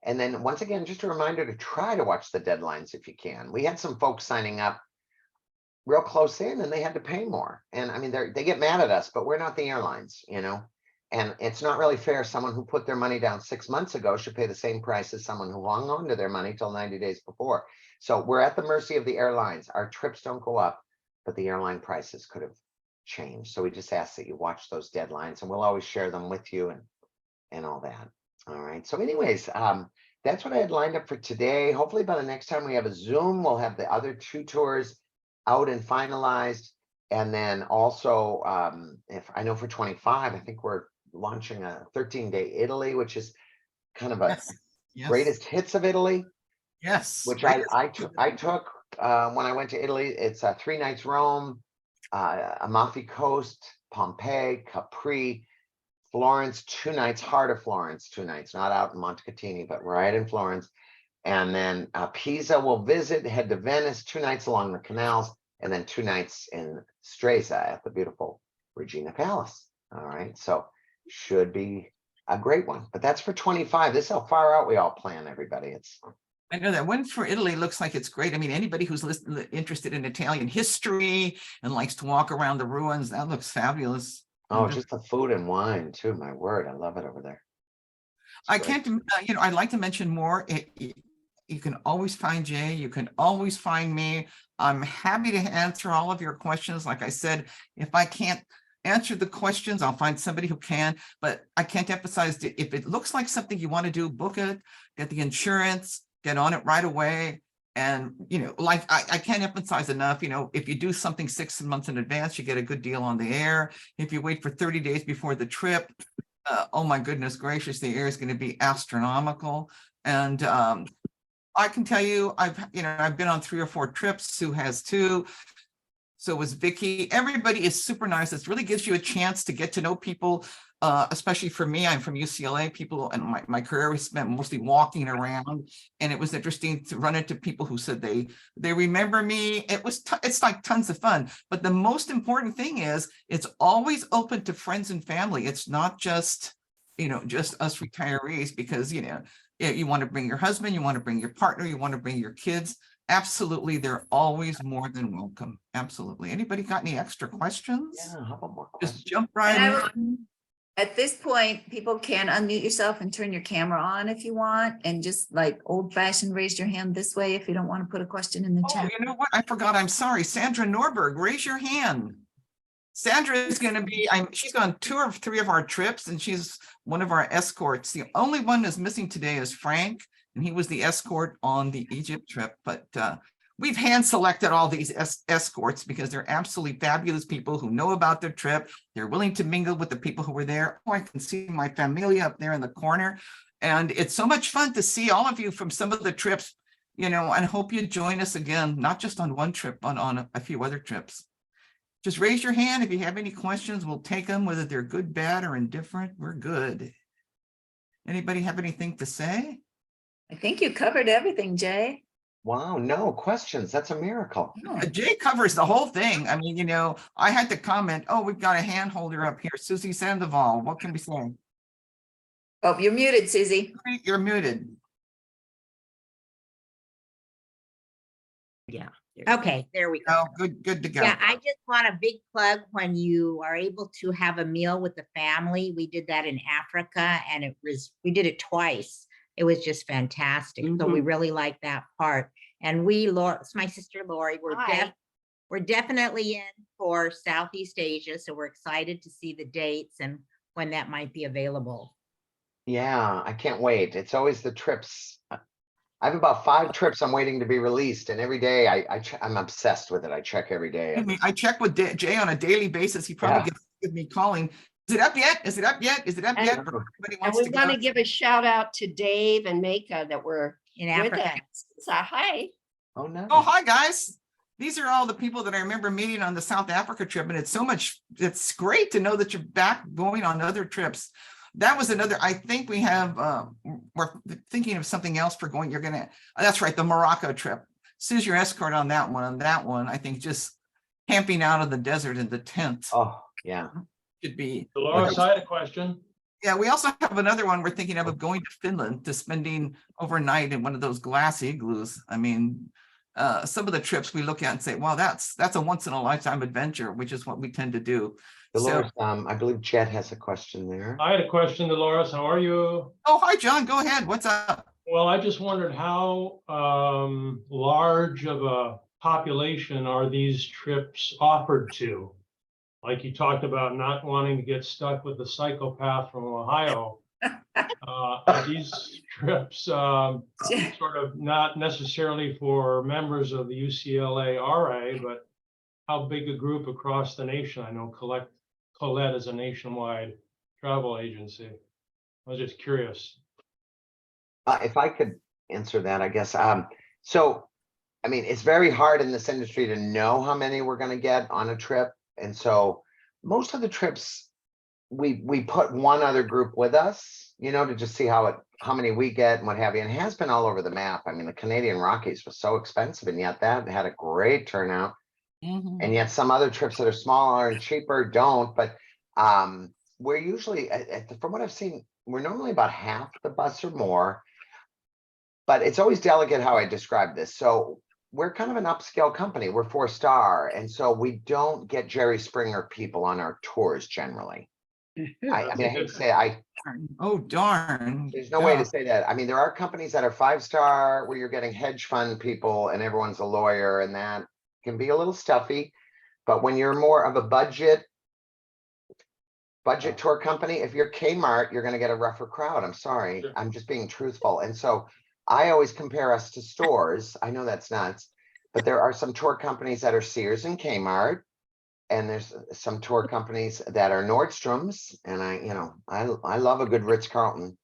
And then once again, just a reminder to try to watch the deadlines if you can. We had some folks signing up real close in and they had to pay more. And I mean, they get mad at us, but we're not the airlines, you know, and it's not really fair. Someone who put their money down 6 months ago should pay the same price as someone who hung on to their money till 90 days before. So we're at the mercy of the airlines. Our trips don't go up, but the airline prices could have changed. So we just ask that you watch those deadlines, and we'll always share them with you and all that. All right. So anyways, that's what I had lined up for today. Hopefully by the next time we have a Zoom, we'll have the other 2 tours out and finalized. And then also, if I know for 25, I think we're launching a 13-day Italy, which is kind of a greatest hits of Italy. Yes. Which I took when I went to Italy. It's 3 nights Rome, Amalfi Coast, Pompeii, Capri, Florence, 2 nights, heart of Florence, 2 nights, not out in Montecatini, but right in Florence. And then Pisa we'll visit, head to Venice, 2 nights along the canals, and then 2 nights in Stresa at the beautiful Regina Palace. All right, so should be a great one. But that's for 25. This is how far out we all plan, everybody. I know that one for Italy looks like it's great. I mean, anybody who's interested in Italian history and likes to walk around the ruins, that looks fabulous. Oh, just the food and wine too. My word, I love it over there. I can't, you know, I'd like to mention more. You can always find Jay. You can always find me. I'm happy to answer all of your questions. Like I said, if I can't answer the questions, I'll find somebody who can, but I can't emphasize that if it looks like something you want to do, book it, get the insurance, get on it right away. And, you know, like I can't emphasize enough, you know, if you do something 6 months in advance, you get a good deal on the air. If you wait for 30 days before the trip, oh my goodness gracious, the air is going to be astronomical. And I can tell you, I've been on 3 or 4 trips. Sue has too. So was Vicky. Everybody is super nice. This really gives you a chance to get to know people, especially for me. I'm from UCLA. People, and my career was spent mostly walking around, and it was interesting to run into people who said they remember me. It's like tons of fun. But the most important thing is it's always open to friends and family. It's not just, you know, just us retirees, because, you know, you want to bring your husband, you want to bring your partner, you want to bring your kids. Absolutely, they're always more than welcome. Absolutely. Anybody got any extra questions? Yeah, how about more questions? Just jump right in. At this point, people can unmute yourself and turn your camera on if you want, and just like old fashioned raise your hand this way if you don't want to put a question in the Oh, chat. you know what? I forgot. I'm sorry. Sandra Norberg, raise your hand. Sandra is going to be, she's gone 2 or 3 of our trips, and she's one of our escorts. The only one that's missing today is Frank, and he was the escort on the Egypt trip. But we've hand selected all these escorts because they're absolutely fabulous people who know about their trip. They're willing to mingle with the people who were there. Oh, I can see my familia up there in the corner. And it's so much fun to see all of you from some of the trips, you know, and hope you join us again, not just on one trip, but on a few other trips. Just raise your hand if you have any questions. We'll take them, whether they're good, bad, or indifferent. We're good. Anybody have anything to say? I think you covered everything, Jay. Wow, no questions. That's a miracle. Jay covers the whole thing. I mean, you know, I had to comment, oh, we've got a hand holder up here, Susie Sandoval. What can we say? Oh, you're muted, Susie. You're muted. Yeah. Okay, there we go. Oh, good to go. Yeah, I just want a big plug when you are able to have a meal with the family. We did that in Africa and we did it twice. It was just fantastic. So we really like that part. And it's my sister Lori, we're definitely in for Southeast Asia. So we're excited to see the dates and when that might be available. Yeah, I can't wait. It's always the trips. I have about 5 trips I'm waiting to be released, and every day I'm obsessed with it. I check every day. I mean, I check with Jay on a daily basis. He probably gets with me calling. Is it up yet? Is it up yet? Is it up yet? Everybody And wants we to want go. to give a shout out to Dave and Maka that were In with Africa. us. So, hi. Oh no. Oh, hi, guys. These are all the people that I remember meeting on the South Africa trip. And it's great to know that you're back going on other trips. That was another, I think we have, we're thinking of something else for going. That's right, the Morocco trip. Sue's your escort on that one. I think just camping out in the desert in the tent Oh yeah. should be. Dolores, I had a question. Yeah, we also have another one we're thinking of going to Finland, to spending overnight in one of those glass igloos. I mean, some of the trips we look at and say, well, that's a once in a lifetime adventure, which is what we tend to do. Dolores, I believe Jet has a question there. I had a question, Dolores. How are you? Oh, hi, John. Go ahead. What's up? Well, I just wondered how large of a population are these trips offered to? Like you talked about not wanting to get stuck with the psychopath from Ohio. Are these trips sort of not necessarily for members of the UCLA RA, but how big a group across the nation? I know Collette is a nationwide travel agency. I was just curious. If I could answer that, I guess. So, I mean, it's very hard in this industry to know how many we're going to get on a trip. And so most of the trips, we put one other group with us, to just see how many we get and what have you. And it has been all over the map. I mean, the Canadian Rockies was so expensive, and yet that had a great turnout. And yet some other trips that are smaller and cheaper don't. But we're usually, from what I've seen, we're normally about half the bus or more. But it's always delicate how I describe this. So we're kind of an upscale company. We're 4-star. And so we don't get Jerry Springer people on our tours generally. I mean, I hate to say Oh, darn. there's no way to say that. I mean, there are companies that are 5-star where you're getting hedge fund people and everyone's a lawyer, and that can be a little stuffy. But when you're more of a budget tour company, if you're Kmart, you're going to get a rougher crowd. I'm sorry. Sure. I'm just being truthful. And so I always compare us to stores. I know that's nuts, but there are some tour companies that are Sears and Kmart, and there's some tour companies that are Nordstrom's, and I love a good Ritz-Carlton.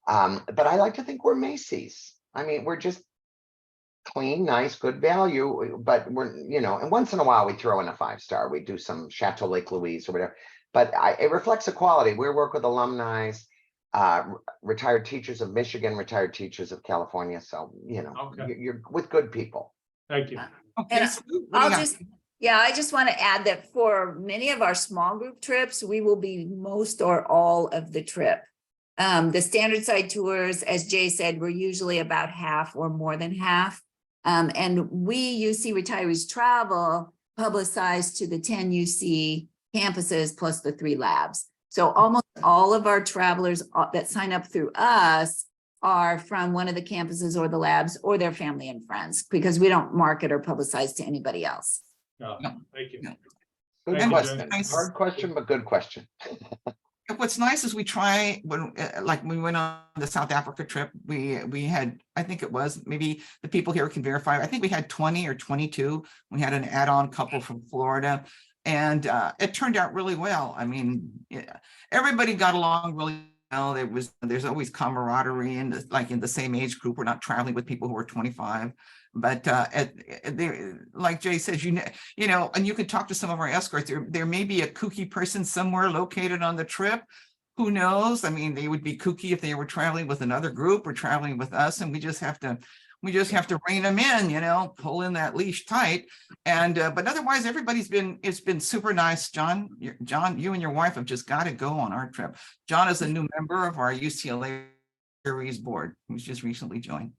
But I like to think we're Macy's. I mean, we're just clean, nice, good value, but we're, and once in a while we throw in a 5-star. We do some Chateau Lake Louise or whatever, but it reflects a quality. We work with alumni, retired teachers of Michigan, retired teachers of California. So, Okay. you're with good people. Thank you. Okay, And so what do you got? I just want to add that for many of our small group trips, we will be most or all of the trip. The standard side tours, as Jay said, we're usually about half or more than half. And we, UC Retirees Travel, publicize to the 10 UC campuses plus the 3 labs. So almost all of our travelers that sign up through us are from one of the campuses or the labs or their family and friends, because we don't market or publicize to anybody else. No, No. thank you. No. Good Thank you, question. Jay. Hard question, but good question. What's nice is we try when we went on the South Africa trip, we had, I think it was, maybe the people here can verify, I think we had 20 or 22. We had an add-on couple from Florida, and it turned out really well. I mean, everybody got along really well. There's always camaraderie, and like in the same age group. We're not traveling with people who are 25. But like Jay says, and you could talk to some of our escorts. There may be a kooky person somewhere located on the trip. Who knows? I mean, they would be kooky if they were traveling with another group or traveling with us, and we just have to rein them in, pull in that leash tight. And but otherwise, it's been super nice. John, you and your wife have just got to go on our trip. John is a new member of our UCLA Retirees board, who's just recently joined.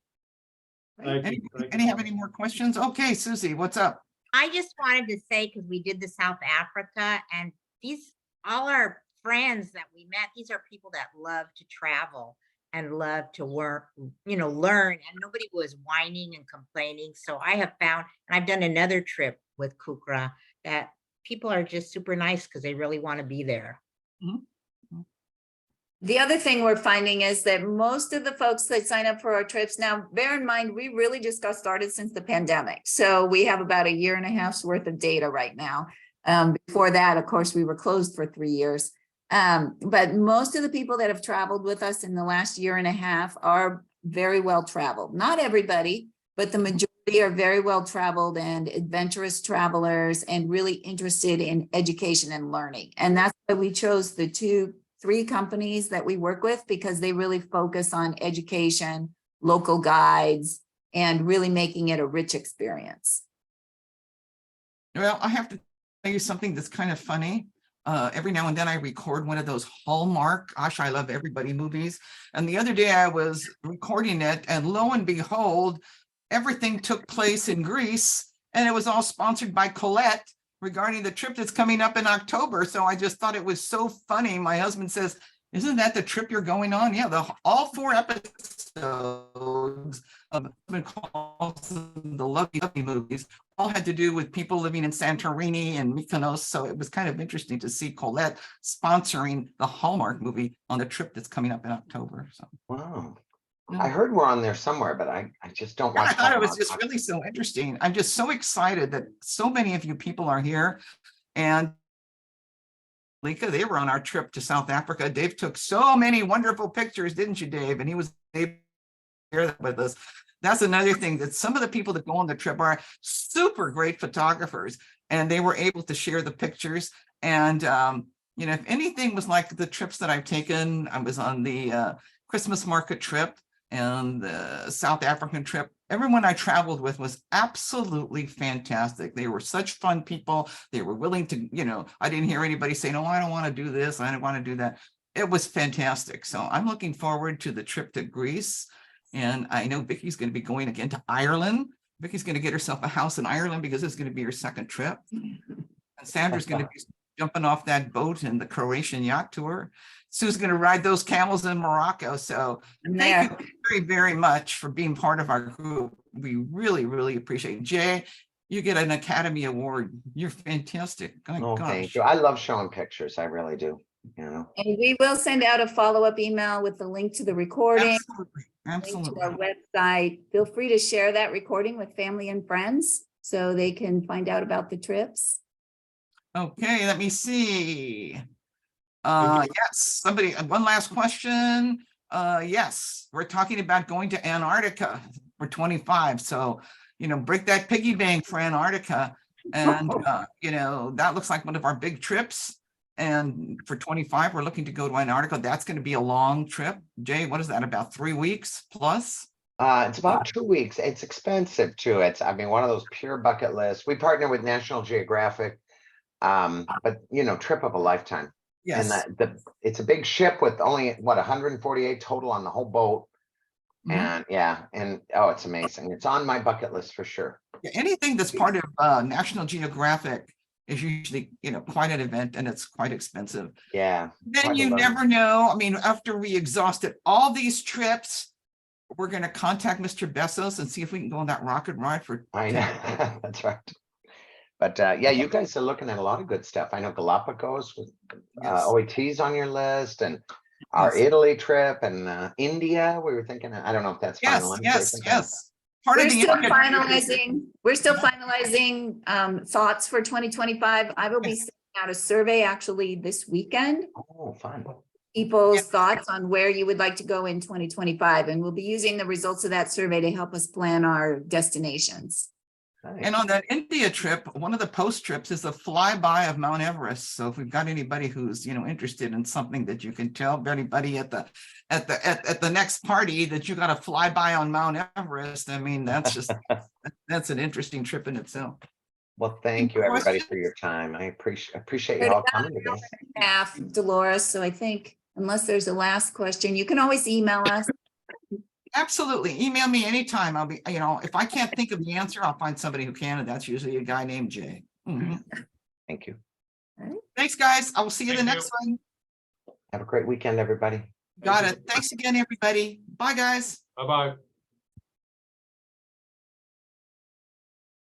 Thank Any, you. Thank any you. have any more questions? Okay, Susie, what's up? I just wanted to say, because we did the South Africa and these, all our friends that we met, these are people that love to travel and love to work, learn, and nobody was whining and complaining. So I have found, and I've done another trip with Kukra, that people are just super nice because they really want to be there. The other thing we're finding is that most of the folks that sign up for our trips, now bear in mind, we really just got started since the pandemic. So we have about 1.5 years worth of data right now. Before that, of course, we were closed for 3 years. But most of the people that have traveled with us in the last 1.5 years are very well traveled. Not everybody, but the majority are very well traveled and adventurous travelers and really interested in education and learning. And that's why we chose the 3 companies that we work with, because they really focus on education, local guides, and really making it a rich experience. Well, I have to tell you something that's kind of funny. Every now and then I record one of those Hallmark, gosh, I love everybody movies. And the other day I was recording it, and lo and behold, everything took place in Greece, and it was all sponsored by Collette regarding the trip that's coming up in October. So I just thought it was so funny. My husband says, "Isn't that the trip you're going on?" Yeah, all 4 episodes of the Lovey movies all had to do with people living in Santorini and Mykonos. So it was kind of interesting to see Collette sponsoring the Hallmark movie on the trip that's coming up in October. So Wow. yeah. I heard we're on there somewhere, but I just don't Yeah, watch. I thought it was Hallmark. just really so interesting. I'm just so excited that so many of you people are here. And Lika, they were on our trip to South Africa. Dave took so many wonderful pictures, didn't you, Dave? And he was able to share that with us. That's another thing, that some of the people that go on the trip are super great photographers, and they were able to share the pictures. And if anything was like the trips that I've taken, I was on the Christmas market trip and the South African trip. Everyone I traveled with was absolutely fantastic. They were such fun people. They were willing to, I didn't hear anybody say, "No, I don't want to do this. I don't want to do that." It was fantastic. So I'm looking forward to the trip to Greece. And I know Vicky's going to be going again to Ireland. Vicky's going to get herself a house in Ireland because it's going to be her second trip. And Sandra's going to be jumping off that boat in the Croatian yacht tour. Sue's going to ride those camels in Morocco. So thank you very, very much for being part of our group. We really, really appreciate it. Jay, you get an Academy Award. You're fantastic. Oh, thank you. I love showing pictures. I really do. And we will send out a follow-up email with the link to the recording. Absolutely. Link to our website. Feel free to share that recording with family and friends so they can find out about the trips. Okay, let me see. Yes, somebody, one last question. Yes, we're talking about going to Antarctica for 25. So, break that piggy bank for Antarctica. And, that looks like one of our big trips. And for 25, we're looking to go to Antarctica. That's going to be a long trip. Jay, what is that, about 3 weeks plus? It's about 2 weeks. It's expensive too. One of those pure bucket lists. We partner with National Geographic, but trip of a lifetime. Yes. And it's a big ship with only 148 total on the whole boat. And it's amazing. It's on my bucket list for sure. Yeah, anything that's part of National Geographic is usually, quite an event, and it's quite expensive. Yeah. Then you never know. After we exhausted all these trips, we're going to contact Mr. Bezos and see if we can go on that rocket ride for. I know. That's right. But you guys are looking at a lot of good stuff. I know Galapagos with OET's on your list, and our Italy trip, and India. We were thinking, I don't know if that's finalized. Yes. We're still finalizing thoughts for 2025. I will be sending out a survey actually this weekend. Oh, fun. People's thoughts on where you would like to go in 2025. And we'll be using the results of that survey to help us plan our destinations. Nice. And on that India trip, one of the post trips is a flyby of Mount Everest. So if we've got anybody who's interested in something that you can tell anybody at the next party that you got a flyby on Mount Everest, that's just that's an interesting trip in itself. Well, thank you everybody for your time. I appreciate you all coming today. Dolores. So I think unless there's a last question, you can always email us. Absolutely. Email me anytime. I'll be, if I can't think of the answer, I'll find somebody who can, and that's usually a guy named Jay. Mhm. Thank you. Thanks, guys. I will see you the Thank next one. Have a great weekend, everybody. Got it. Thanks again, everybody. Bye, guys. Bye-bye.